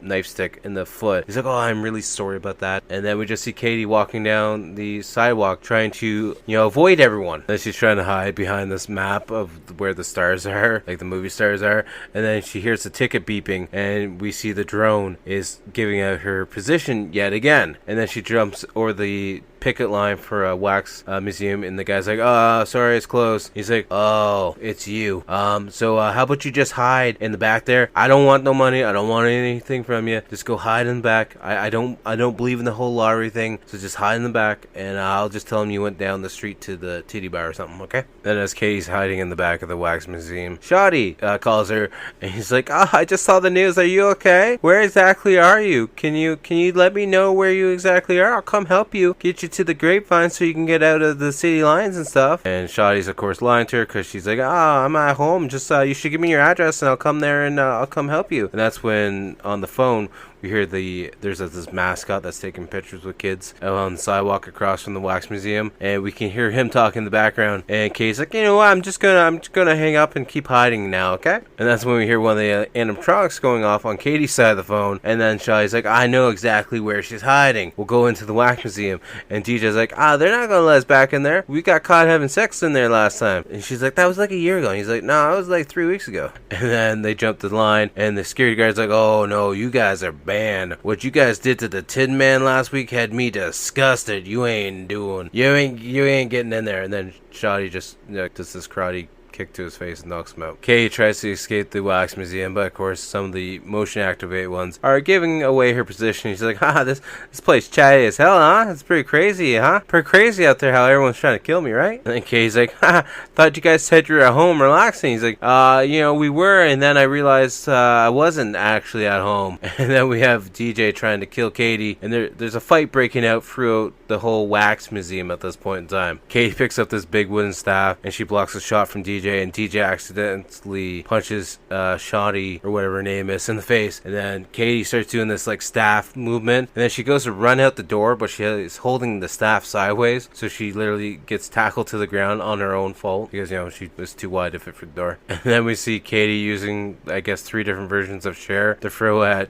knife stick in the foot. He's like, oh, I'm really sorry about that. And then we just see Katie walking down the sidewalk trying to, avoid everyone. And she's trying to hide behind this map of where the stars are, like the movie stars are. And then she hears the ticket beeping, and we see the drone is giving out her position yet again. And then she jumps over the picket line for a wax museum, and the guy's like, oh, sorry, it's closed. He's like, oh, it's you. So how about you just hide in the back there? I don't want no money. I don't want anything from you. Just go hide in the back. I don't believe in the whole lottery thing. So just hide in the back, and I'll just tell him you went down the street to the titty bar or something, okay? Then as Katie's hiding in the back of the wax museum, Shoddy calls her, and he's like, I just saw the news. Are you okay? Where exactly are you? Can you let me know where you exactly are? I'll come help you. Get you to the grapevine so you can get out of the city lines and stuff. And Shoddy's of course lying to her, because she's like, I'm at home. Just you should give me your address, and I'll come there, and I'll come help you. And that's when on the phone we hear there's this mascot that's taking pictures with kids out on the sidewalk across from the wax museum, and we can hear him talk in the background. And Katie's like, you know what, I'm just gonna hang up and keep hiding now, okay? And that's when we hear one of the animatronics going off on Katie's side of the phone, and then Shawty's like, I know exactly where she's hiding. We'll go into the wax museum. And DJ's like, they're not gonna let us back in there. We got caught having sex in there last time. And she's like, that was like a year ago. And he's like, no, it was like 3 weeks ago. And then they jump the line, and the security guard's like, oh no, you guys are banned. What you guys did to the Tin Man last week had me disgusted. You ain't getting in there. And then Shawty just does this karate kick to his face and knocks him out. Kay tries to escape the wax museum, but of course some of the motion activate ones are giving away her position. She's like, this place chatty as hell, huh? It's pretty crazy, huh? Pretty crazy out there how everyone's trying to kill me, right? And then Kay's like, thought you guys said you were at home relaxing. He's like, we were, and then I realized I wasn't actually at home. And then we have DJ trying to kill Katie, and there's a fight breaking out throughout the whole wax museum at this point in time. Katie picks up this big wooden staff, and she blocks a shot from DJ, and DJ accidentally punches Shawty, or whatever her name is, in the face. And then Katie starts doing this like staff movement, and then she goes to run out the door, but she is holding the staff sideways, so she literally gets tackled to the ground on her own fault, because she was too wide to fit for the door. And then we see Katie using, I guess, 3 different versions of Cher to throw at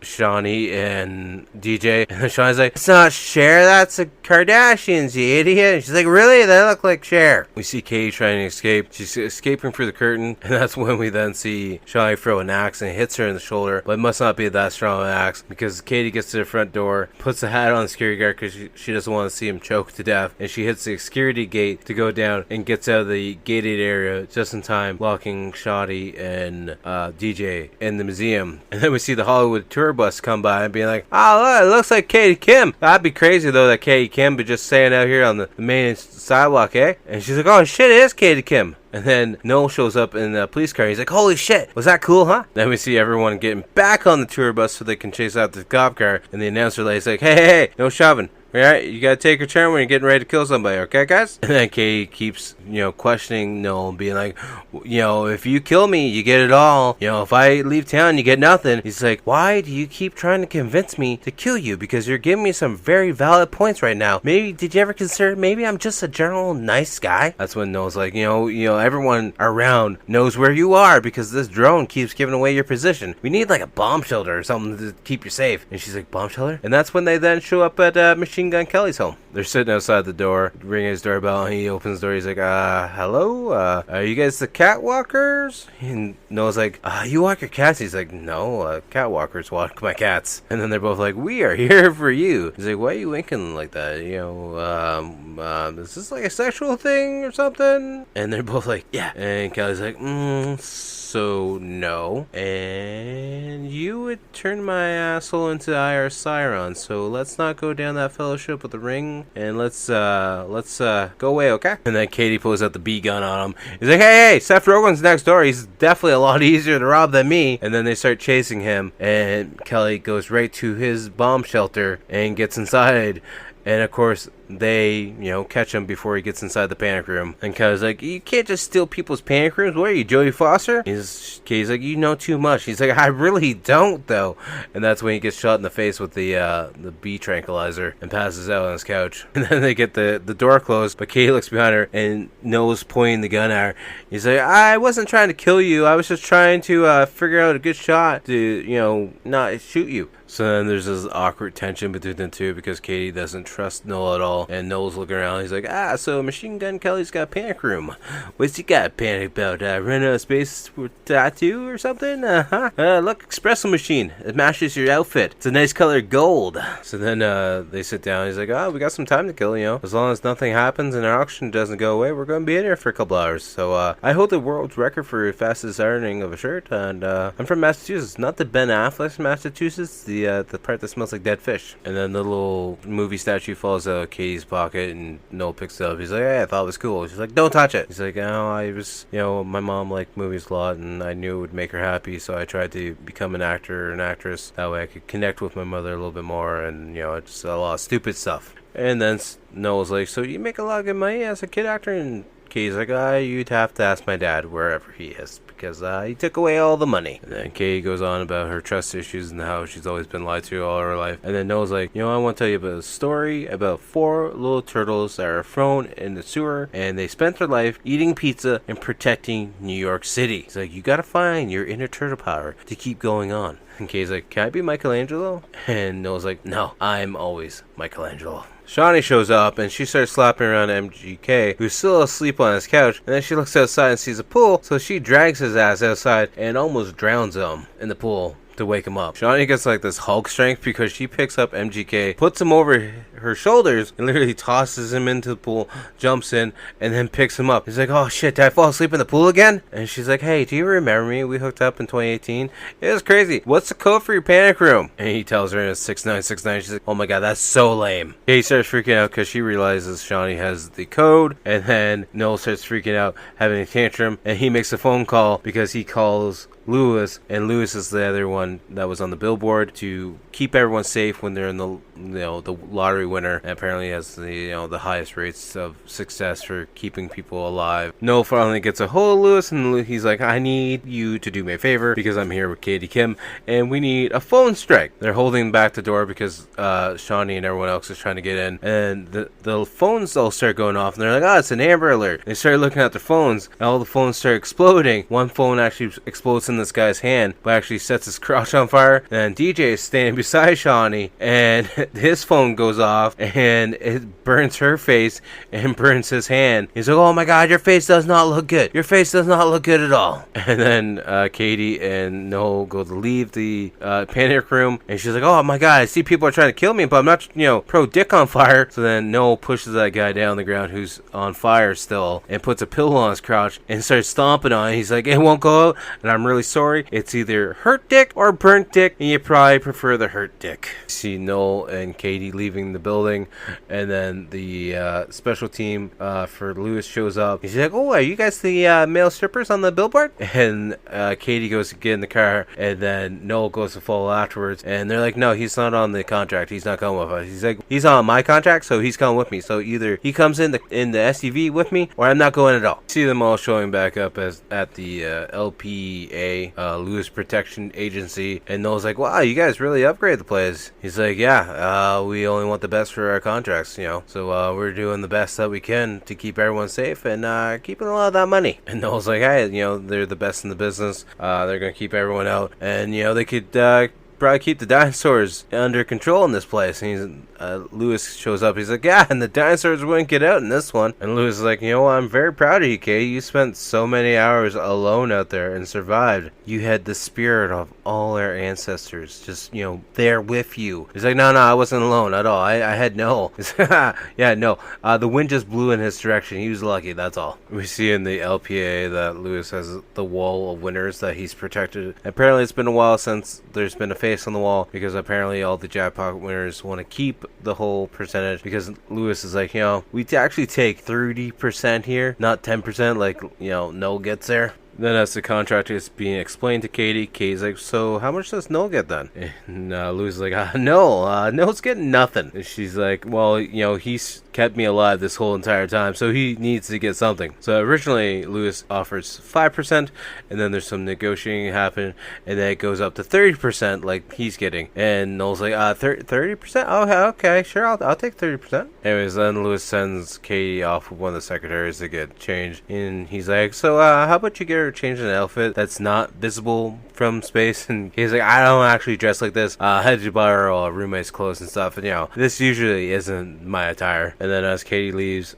Shawnee and DJ. And then Shawnee's like, it's not Cher, that's a Kardashians, you idiot. And she's like, really? They look like Cher. We see Katie trying to escape. She's escaping through the curtain, and that's when we then see Shawnee throw an axe, and it hits her in the shoulder, but it must not be that strong an axe, because Katie gets to the front door, puts the hat on the security guard because she doesn't want to see him choke to death, and she hits the security gate to go down and gets out of the gated area just in time, blocking Shawty and DJ in the museum. And then we see the Hollywood tour bus come by and being like, look, it looks like Katie Kim. That'd be crazy though, that Katie Kim be just staying out here on the main sidewalk, eh? And she's like, oh shit, it is Katie Kim. And then Noel shows up in the police car. He's like, holy shit, was that cool, huh? Then we see everyone getting back on the tour bus so they can chase out the cop car. And the announcer lady's like, hey, no shoving. Alright, you gotta take your turn when you're getting ready to kill somebody, okay, guys? And then Katie keeps, questioning Noel, being like, if you kill me, you get it all. If I leave town, you get nothing. He's like, why do you keep trying to convince me to kill you? Because you're giving me some very valid points right now. Did you ever consider, maybe I'm just a general nice guy? That's when Noel's like, everyone around knows where you are because this drone keeps giving away your position. We need like a bomb shelter or something to keep you safe. And she's like, bomb shelter? And that's when they then show up at Machine Gun Kelly's home. They're sitting outside the door, ringing his doorbell, and he opens the door. He's like, hello? Are you guys the cat walkers? And Noah's like, you walk your cats? He's like, no, cat walkers walk my cats. And then they're both like, we are here for you. He's like, why are you winking like that? Is this like a sexual thing or something? And they're both like, yeah. And Kelly's like, so no. And you would turn my asshole into IR Siron, so let's not go down that fellowship with the ring, and let's go away, okay? And then Katie pulls out the B gun on him. He's like, hey, Seth Rogen's next door. He's definitely a lot easier to rob than me. And then they start chasing him, and Kelly goes right to his bomb shelter and gets inside. And of course, they, catch him before he gets inside the panic room. And Kelly's like, you can't just steal people's panic rooms. What are you, Jodie Foster? He's like, you know too much. He's like, I really don't, though. And that's when he gets shot in the face with the bee tranquilizer and passes out on his couch. And then they get the door closed, but Katie looks behind her and Noah's pointing the gun at her. He's like, I wasn't trying to kill you. I was just trying to figure out a good shot to, not shoot you. So then there's this awkward tension between the two because Katie doesn't trust Noel at all. And Noel's looking around. He's like, so Machine Gun Kelly's got a panic room. What's he got panic about? Running out of space tattoo or something? Look, espresso machine. It matches your outfit. It's a nice color gold. So then they sit down. He's like, we got some time to kill, As long as nothing happens and our auction doesn't go away, we're going to be in here for a couple hours. So I hold the world's record for fastest ironing of a shirt. And I'm from Massachusetts. Not the Ben Affleck's Massachusetts. The part that smells like dead fish. And then the little movie statue falls out of Katie's pocket and Noel picks it up. He's like, hey, I thought it was cool. She's like, don't touch it. He's like, I was, my mom liked movies a lot and I knew it would make her happy, so I tried to become an actor or an actress. That way I could connect with my mother a little bit more, and just a lot of stupid stuff. And then Noel's like, so you make a lot of good money as a kid actor? And Katie's like, you'd have to ask my dad wherever he is, because he took away all the money. And then Katie goes on about her trust issues and how she's always been lied to all her life. And then Noel's like, I want to tell you about a story about 4 little turtles that are thrown in the sewer, and they spent their life eating pizza and protecting New York City. He's like, you gotta find your inner turtle power to keep going on. And Katie's like, can I be Michelangelo? And Noel's like, no, I'm always Michelangelo. Shawnee shows up and she starts slapping around MGK, who's still asleep on his couch, and then she looks outside and sees a pool, so she drags his ass outside and almost drowns him in the pool to wake him up. Shawnee gets like this Hulk strength because she picks up MGK, puts him over her shoulders, and literally tosses him into the pool, jumps in, and then picks him up. He's like, oh shit, did I fall asleep in the pool again? And she's like, hey, do you remember me? We hooked up in 2018. It was crazy. What's the code for your panic room? And he tells her it's 6969. She's like, oh my god, that's so lame. He starts freaking out because she realizes Shawnee has the code, and then Noel starts freaking out, having a tantrum, and he makes a phone call because he calls Lewis, and Lewis is the other one that was on the billboard to keep everyone safe when they're in the the lottery winner, and apparently has the the highest rates of success for keeping people alive. Noel finally gets a hold of Lewis, and he's like, I need you to do me a favor because I'm here with Katie Kim and we need a phone strike. They're holding back the door because Shawnee and everyone else is trying to get in, and the phones all start going off, and they're like, it's an Amber Alert. They start looking at their phones, and all the phones start exploding. One phone actually explodes in this guy's hand, but actually sets his crotch on fire. And DJ is standing beside Shawnee, and his phone goes off, and it burns her face and burns his hand. He's like, oh my god, your face does not look good. Your face does not look good at all. And then Katie and Noel go to leave the panic room, and she's like, oh my god, I see people are trying to kill me, but I'm not, pro dick on fire. So then Noel pushes that guy down the ground who's on fire still, and puts a pillow on his crotch and starts stomping on it. He's like, it won't go out, and I'm really sorry. It's either hurt dick or burnt dick, and you probably prefer the hurt dick. See Noel and Katie leaving the building, and then the special team for Lewis shows up. He's like, oh, are you guys the male strippers on the billboard? And Katie goes to get in the car, and then Noel goes to follow afterwards, and they're like, no, he's not on the contract. He's not coming with us. He's like, he's on my contract, so he's coming with me. So either he comes in the SUV with me, or I'm not going at all. See them all showing back up at the LPA, Lewis Protection Agency, and Noel's like, wow, you guys really upgrade the place. He's like, yeah, we only want the best for our contracts, so we're doing the best that we can to keep everyone safe and keeping a lot of that money. And Noel's like, hey, they're the best in the business. They're gonna keep everyone out, and they could probably keep the dinosaurs under control in this place. And Lewis shows up. He's like, yeah, and the dinosaurs wouldn't get out in this one. And Lewis is like, I'm very proud of you, Katie. You spent so many hours alone out there and survived. You had the spirit of all our ancestors just, there with you. He's like, no, I wasn't alone at all. I had Noel. Yeah, no. The wind just blew in his direction. He was lucky, that's all. We see in the LPA that Lewis has the wall of winners that he's protected. Apparently it's been a while since there's been a face on the wall, because apparently all the jackpot winners want to keep the whole percentage, because Lewis is like, we actually take 30% here, not 10% like Noel gets there. Then as the contract is being explained to Katie, Katie's like, so how much does Noel get then? And Lou's like, Noel's getting nothing. And she's like, well, he's kept me alive this whole entire time, so he needs to get something. So originally Lewis offers 5%, and then there's some negotiating happen, and then it goes up to 30% like he's getting. And Noel's like, 30%? Oh, okay, sure, I'll take 30%. Anyways, then Lewis sends Katie off with one of the secretaries to get changed, and he's like, so how about you get her changed an outfit that's not visible from space? And he's like, I don't actually dress like this. I had to borrow a roommate's clothes and stuff, and this usually isn't my attire. And then as Katie leaves,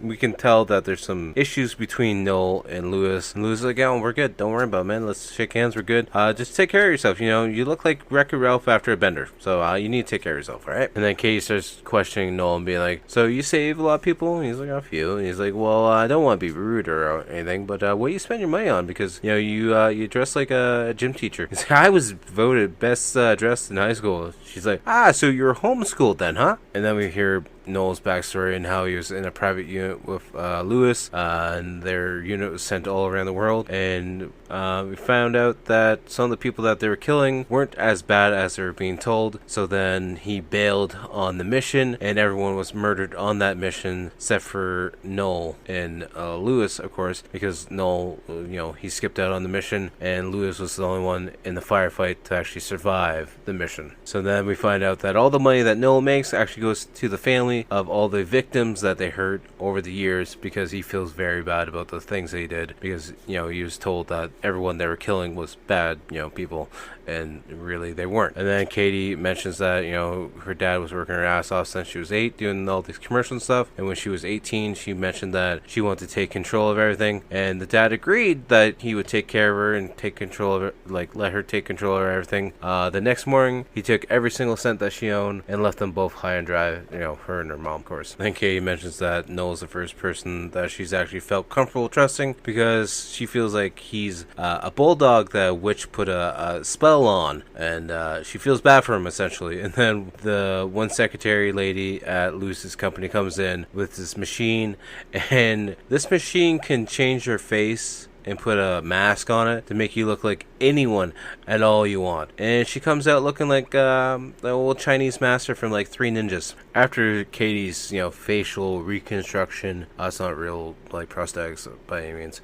we can tell that there's some issues between Noel and Lewis. And Lewis is like, yeah, we're good, don't worry about it, man, let's shake hands, we're good. Just take care of yourself. You look like Wreck-It Ralph after a bender, so you need to take care of yourself, alright? And then Katie starts questioning Noel and being like, so you save a lot of people? And he's like, a few. And he's like, well, I don't want to be rude or anything, but what do you spend your money on? Because you dress like a gym teacher. He's like, I was voted best dressed in high school. She's like, so you're homeschooled then, huh? And then we hear Noel's backstory and how he was in a private unit with Lewis, and their unit was sent all around the world, and we found out that some of the people that they were killing weren't as bad as they were being told. So then he bailed on the mission, and everyone was murdered on that mission except for Noel and Lewis, of course, because Noel, he skipped out on the mission, and Lewis was the only one in the firefight to actually survive the mission. So then we find out that all the money that Noel makes actually goes to the family of all the victims that they hurt over the years, because he feels very bad about the things that he did, because he was told that everyone they were killing was bad people, and really they weren't. And then Katie mentions that her dad was working her ass off since she was 8 doing all this commercial and stuff, and when she was 18 she mentioned that she wanted to take control of everything, and the dad agreed that he would take care of her and take control of it, like let her take control of everything. The next morning he took every single cent that she owned and left them both high and dry, her and her mom, of course. Then Katie mentions that Noel's the first person that she's actually felt comfortable trusting, because she feels like he's a bulldog that a witch put a spell on, and she feels bad for him essentially. And then the one secretary lady at Lewis's company comes in with this machine, and this machine can change your face and put a mask on it to make you look like anyone at all you want. And she comes out looking like the old Chinese master from like Three Ninjas. After Katie's facial reconstruction, it's not real like prosthetics by any means,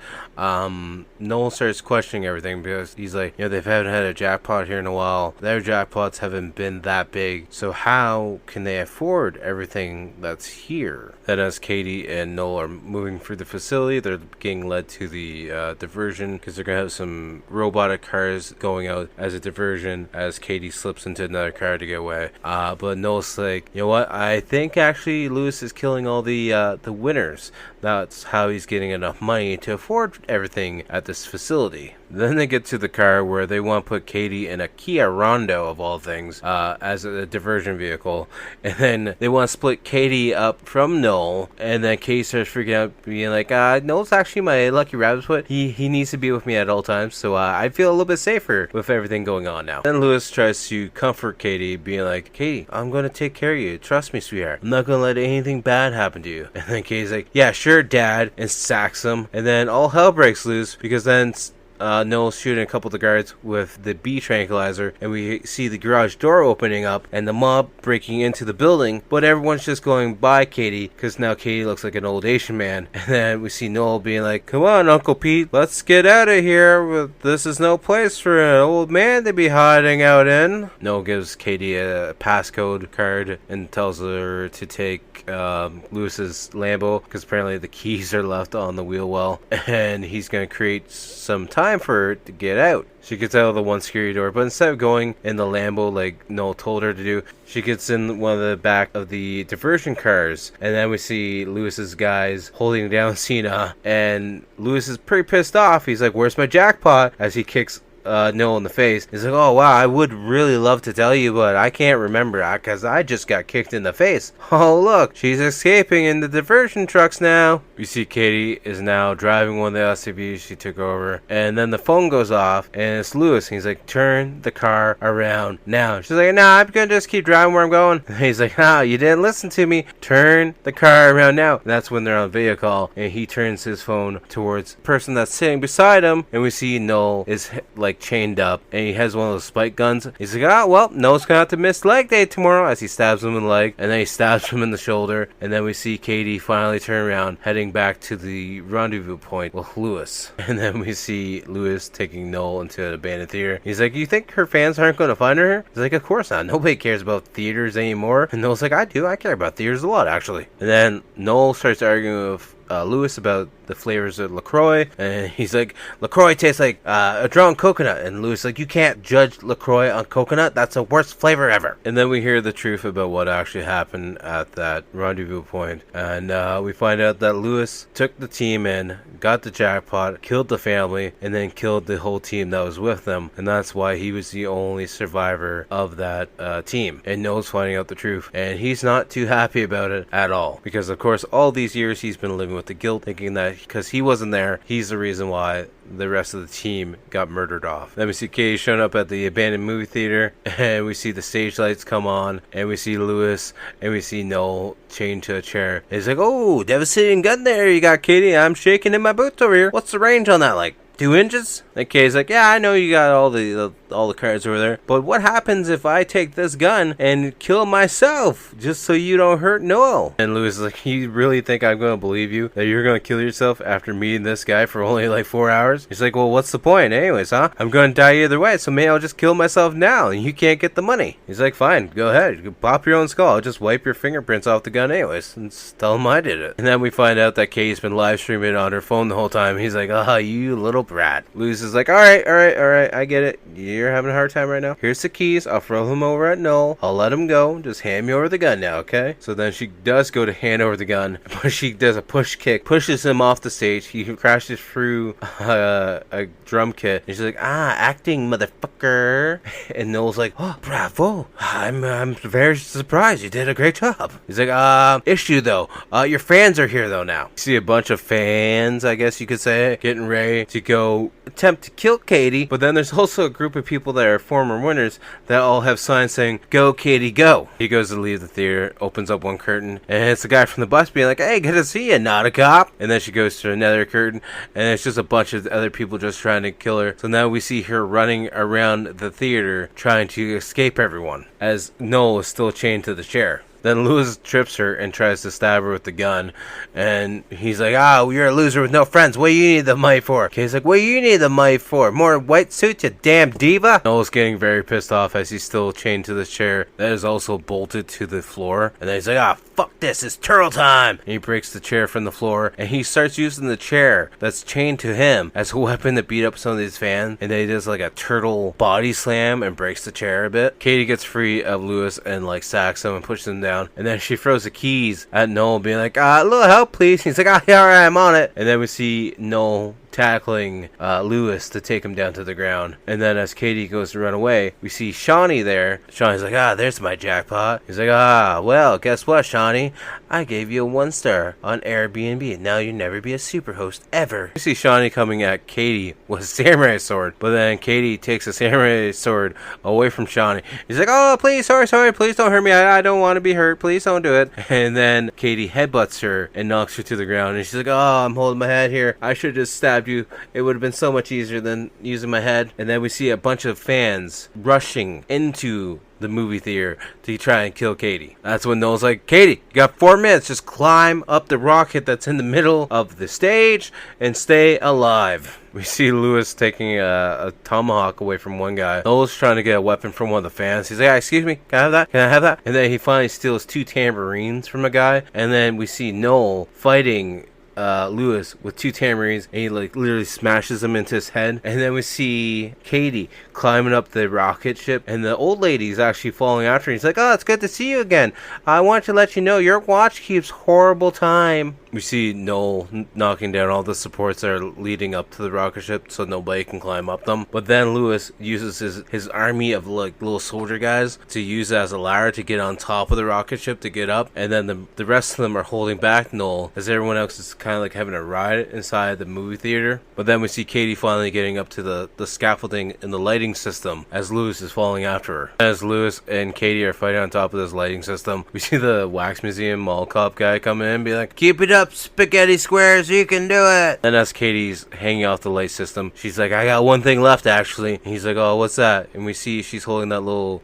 Noel starts questioning everything, because he's like, they haven't had a jackpot here in a while. Their jackpots haven't been that big, so how can they afford everything that's here? Then as Katie and Noel are moving through the facility, they're getting led to the diversion, because they're gonna have some robotic cars going out as a diversion as Katie slips into another car to get away. But Noel's like, you know what, I think actually Lewis is killing all the winners. That's how he's getting enough money to afford everything at this facility. Then they get to the car where they want to put Katie in a Kia Rondo, of all things, as a diversion vehicle. And then they want to split Katie up from Noel. And then Katie starts freaking out, being like, Noel's actually my lucky rabbit's foot. He needs to be with me at all times, so I feel a little bit safer with everything going on now. Then Lewis tries to comfort Katie, being like, Katie, I'm going to take care of you. Trust me, sweetheart. I'm not going to let anything bad happen to you. And then Katie's like, yeah, sure, Dad, and sacks him. And then all hell breaks loose, because then Noel's shooting a couple of the guards with the bee tranquilizer, and we see the garage door opening up and the mob breaking into the building, but everyone's just going by Katie, because now Katie looks like an old Asian man. And then we see Noel being like, come on, Uncle Pete, let's get out of here. This is no place for an old man to be hiding out in. Noel gives Katie a passcode card and tells her to take Lewis's Lambo, because apparently the keys are left on the wheel well, and he's going to create some time for her to get out. She gets out of the one security door, but instead of going in the Lambo like Noel told her to do, she gets in one of the back of the diversion cars. And then we see Lewis's guys holding down Cena, and Lewis is pretty pissed off. He's like, where's my jackpot? As he kicks Noel in the face. He's like, oh wow, I would really love to tell you, but I can't remember, because I just got kicked in the face. Oh look, she's escaping in the diversion trucks now. We see Katie is now driving one of the SUVs she took over, and then the phone goes off, and it's Lewis. He's like, turn the car around now. She's like, nah, I'm gonna just keep driving where I'm going. And he's like, you didn't listen to me. Turn the car around now. And that's when they're on video call, and he turns his phone towards the person that's sitting beside him, and we see Noel is like chained up, and he has one of those spike guns. He's like, well, Noel's gonna have to miss leg day tomorrow, as he stabs him in the leg, and then he stabs him in the shoulder. And then we see Katie finally turn around, heading back to the rendezvous point with Lewis. And then we see Lewis taking Noel into an abandoned theater. He's like, you think her fans aren't gonna find her? He's like, of course not. Nobody cares about theaters anymore. And Noel's like, I do. I care about theaters a lot, actually. And then Noel starts arguing with Lewis about the flavors of LaCroix, and he's like, LaCroix tastes like a drawn coconut, and Lewis like, you can't judge LaCroix on coconut, that's the worst flavor ever. And then we hear the truth about what actually happened at that rendezvous point, and we find out that Lewis took the team in, got the jackpot, killed the family, and then killed the whole team that was with them, and that's why he was the only survivor of that team. And Noel's finding out the truth, and he's not too happy about it at all, because of course all these years he's been living with the guilt, thinking that because he wasn't there, he's the reason why the rest of the team got murdered off. Then we see Katie showing up at the abandoned movie theater, and we see the stage lights come on, and we see Lewis, and we see Noel chained to a chair. And he's like, oh, devastating gun there you got, Katie. I'm shaking in my boots over here. What's the range on that, like 2 inches? And Katie's like, yeah, I know you got all the cards over there, but what happens if I take this gun and kill myself just so you don't hurt Noel? And Lewis is like, you really think I'm gonna believe you that you're gonna kill yourself after meeting this guy for only like 4 hours? He's like, well, what's the point anyways, huh? I'm gonna die either way, so maybe I'll just kill myself now and you can't get the money. He's like, fine, go ahead, you pop your own skull, I'll just wipe your fingerprints off the gun anyways and tell him I did it. And then we find out that Katie's been live streaming on her phone the whole time. He's like, oh, you little brat. Lewis is like, all right, I get it, you're having a hard time right now. Here's the keys, I'll throw him over at Noel, I'll let him go, just hand me over the gun now, okay? So then she does go to hand over the gun, but she does a push kick, pushes him off the stage. He crashes through a drum kit, and she's like, acting, motherfucker. And Noel's like, oh, bravo, I'm very surprised, you did a great job. He's like, issue though, your fans are here though now. You see a bunch of fans, I guess you could say, getting ready to go attempt to kill Katie, but then there's also a group of people that are former winners that all have signs saying, go Katie, go. He goes to leave the theater, opens up one curtain, and it's the guy from the bus being like, hey, good to see you, not a cop. And then she goes to another curtain, and it's just a bunch of other people just trying to kill her. So now we see her running around the theater trying to escape everyone as Noel is still chained to the chair. Then Lewis trips her and tries to stab her with the gun. And he's like, you're a loser with no friends. What do you need the money for? Katie's like, what do you need the money for? More white suits, you damn diva? Noel's getting very pissed off as he's still chained to this chair that is also bolted to the floor. And then he's like, fuck this, it's turtle time. And he breaks the chair from the floor. And he starts using the chair that's chained to him as a weapon to beat up some of these fans. And then he does like a turtle body slam and breaks the chair a bit. Katie gets free of Lewis and like sacks him and pushes him down. And then she throws the keys at Noel, being like, a little help, please. He's like, yeah, all right, I'm on it. And then we see Noel tackling Lewis to take him down to the ground. And then as Katie goes to run away, we see Shawnee there. Shawnee's like, there's my jackpot. He's like, well, guess what, Shawnee? I gave you a 1-star on Airbnb. Now you'll never be a superhost ever. We see Shawnee coming at Katie with a samurai sword, but then Katie takes a samurai sword away from Shawnee. He's like, oh, please, sorry, please don't hurt me. I don't want to be hurt. Please don't do it. And then Katie headbutts her and knocks her to the ground. And she's like, I'm holding my head here. I should have just stabbed you. It would have been so much easier than using my head. And then we see a bunch of fans rushing into the movie theater to try and kill Katie. That's when Noel's like, Katie, you got 4 minutes. Just climb up the rocket that's in the middle of the stage and stay alive. We see Lewis taking a tomahawk away from one guy. Noel's trying to get a weapon from one of the fans. He's like, excuse me, can I have that? Can I have that? And then he finally steals 2 tambourines from a guy. And then we see Noel fighting Lewis with 2 tambourines, and he like literally smashes them into his head. And then we see Katie climbing up the rocket ship, and the old lady's actually falling after her. He's like, it's good to see you again. I want to let you know your watch keeps horrible time. We see Noel knocking down all the supports that are leading up to the rocket ship so nobody can climb up them. But then Lewis uses his army of like little soldier guys to use as a ladder to get on top of the rocket ship to get up. And then the rest of them are holding back Noel as everyone else is kind of like having a ride inside the movie theater. But then we see Katie finally getting up to the scaffolding in the lighting system as Lewis is falling after her. As Lewis and Katie are fighting on top of this lighting system, we see the wax museum mall cop guy come in and be like, keep it up, spaghetti squares, you can do it. And as Katie's hanging off the light system, she's like, I got one thing left actually. And he's like, oh, what's that? And we see she's holding that little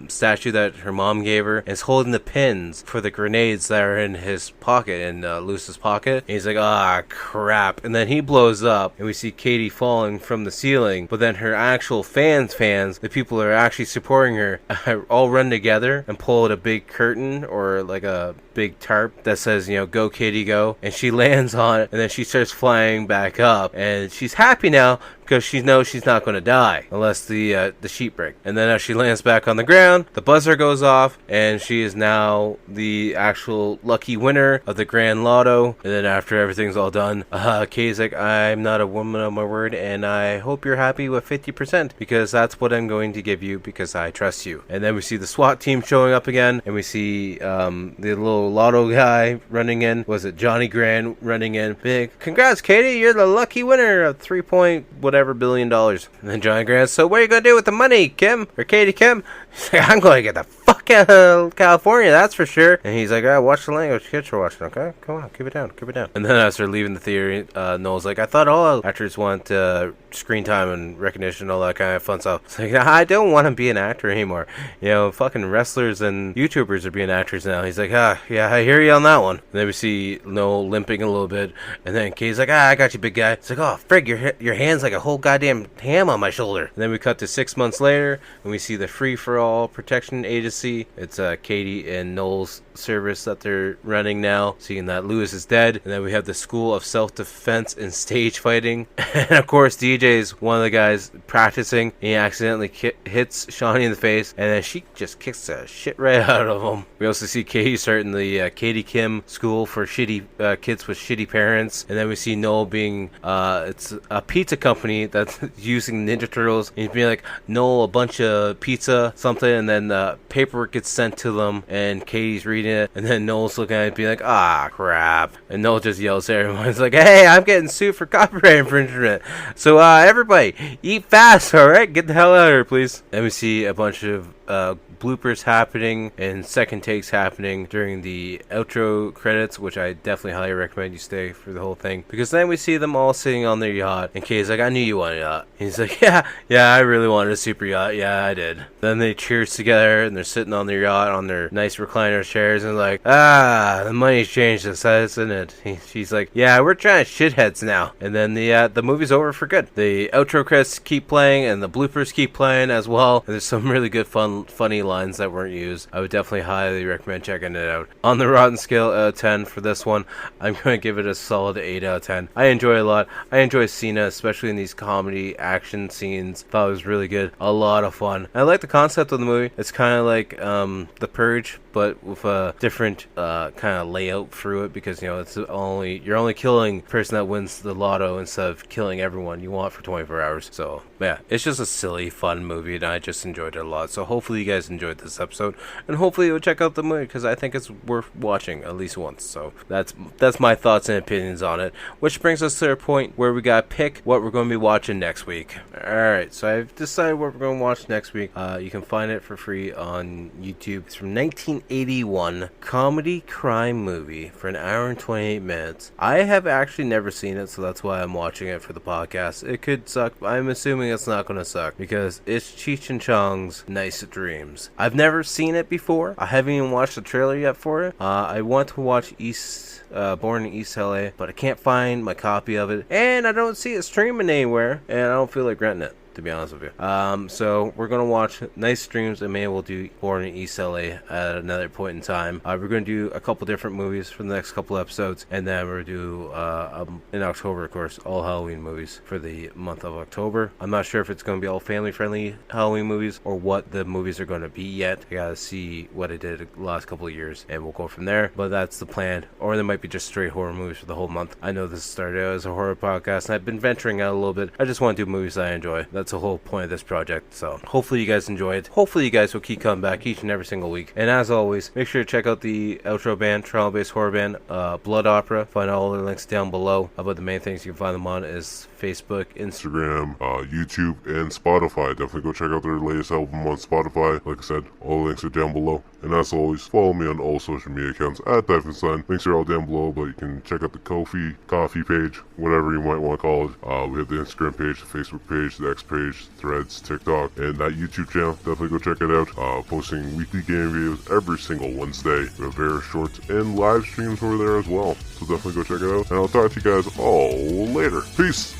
statue that her mom gave her, and it's holding the pins for the grenades that are in his pocket, in Lewis's pocket. And he's like, crap. And then he blows up, and we see Katie falling from the ceiling, but then her actual fans, the people that are actually supporting her, all run together and pull at a big curtain or like a big tarp that says, go Katie, go. And she lands on it, and then she starts flying back up, and she's happy now because she knows she's not going to die unless the sheet break. And then as she lands back on the ground, the buzzer goes off, and she is now the actual lucky winner of the Grand Lotto. And then after everything's all done, Kay's like, I'm not a woman of my word, and I hope you're happy with 50% because that's what I'm going to give you because I trust you. And then we see the SWAT team showing up again, and we see the little lotto guy running in. Was it Johnny Grand running in? Big, congrats, Katie, you're the lucky winner of $3 billion. And then Johnny Grand, so what are you going to do with the money, Kim? Or Katie Kim? He's like, I'm going to get the fuck out of California, that's for sure. And he's like, watch the language kids are watching, okay? Come on, keep it down. And then as they're leaving the theater, Noel's like, I thought all actors want screen time and recognition, all that kind of fun stuff. It's like, I don't want to be an actor anymore. You know, fucking wrestlers and YouTubers are being actors now. He's like, yeah, I hear you on that one. And then we see Noel limping a little bit, and then Kay's like, I got you, big guy. It's like, oh, frig, your hand's like a whole goddamn ham on my shoulder. And then we cut to 6 months later, and we see the Free-for-All Protection Agency. It's Katie and Noel's service that they're running now, seeing that Lewis is dead. And then we have the School of Self-Defense and Stage Fighting. And of course, DJ's one of the guys practicing. He accidentally hits Shawnee in the face, and then she just kicks the shit right out of him. We also see Katie starting the Katie Kim School for shitty kids with shitty parents. And then we see Noel being, it's a pizza company that's using Ninja Turtles. He's being like, Noel, a bunch of pizza, something, and then paperwork gets sent to them, and Katie's reading it, and then Noel's looking at it being like, crap. And Noel just yells at everyone. He's like, hey, I'm getting sued for copyright infringement. So everybody, eat fast, alright? Get the hell out of here, please. Then we see a bunch of bloopers happening and second takes happening during the outro credits, which I definitely highly recommend you stay for the whole thing, because then we see them all sitting on their yacht, and Kay's like, I knew you wanted a yacht. He's like, yeah, I really wanted a super yacht. Yeah, I did. Then they cheers together, and they're sitting on their yacht on their nice recliner chairs, and like, the money's changed us, hasn't it? She's like, yeah, we're trying to shitheads now. And then the movie's over for good. The outro credits keep playing, and the bloopers keep playing as well. And there's some really good funny lines that weren't used. I would definitely highly recommend checking it out. On the Rotten scale out of 10 for this one, I'm going to give it a solid 8 out of 10. I enjoy it a lot. I enjoy Cena, especially in these comedy action scenes. Thought it was really good. A lot of fun. I like the concept of the movie. It's kind of like The Purge, but with a different kind of layout through it, because you know you're only killing the person that wins the lotto instead of killing everyone you want for 24 hours. So yeah, it's just a silly, fun movie, and I just enjoyed it a lot. So hopefully you guys enjoyed this episode, and hopefully you'll check out the movie, because I think it's worth watching at least once. So that's my thoughts and opinions on it, which brings us to a point where we gotta pick what we're going to be watching next week. Alright, so I've decided what we're going to watch next week. You can find it for free on YouTube. It's from 1981, comedy crime movie for an hour and 28 minutes. I have actually never seen it, so that's why I'm watching it for the podcast. It could suck, but I'm assuming it's not going to suck, because it's Cheech and Chong's Nice Dreams. I've never seen it before. I haven't even watched the trailer yet for it. I want to watch Born in East LA, but I can't find my copy of it, and I don't see it streaming anywhere, and I don't feel like renting it, to be honest with you. So we're going to watch Nice Dreams, and maybe we'll do Born in East LA at another point in time. We're going to do a couple different movies for the next couple episodes, and then we're going to do, in October, of course, all Halloween movies for the month of October. I'm not sure if it's going to be all family-friendly Halloween movies, or what the movies are going to be yet. I got to see what I did the last couple of years, and we'll go from there, but that's the plan. Or there might be just straight horror movies for the whole month. I know this started out as a horror podcast, and I've been venturing out a little bit. I just want to do movies that I enjoy. That's the whole point of this project. So hopefully you guys enjoy it. Hopefully you guys will keep coming back each and every single week. And as always, make sure to check out the outro band, Toronto-based horror band, Blood Opera. Find all the links down below. But the main things you can find them on is Facebook, Instagram, YouTube, and Spotify. Definitely go check out their latest album on Spotify. Like I said, all the links are down below. And as always, follow me on all social media accounts at DiveandSun. Links are all down below, but you can check out the Ko-fi, coffee page, whatever you might want to call it. We have the Instagram page, the Facebook page, the X page, Threads, TikTok, and that YouTube channel. Definitely go check it out. Posting weekly game videos every single Wednesday. We have various shorts and live streams over there as well. So definitely go check it out. And I'll talk to you guys all later. Peace!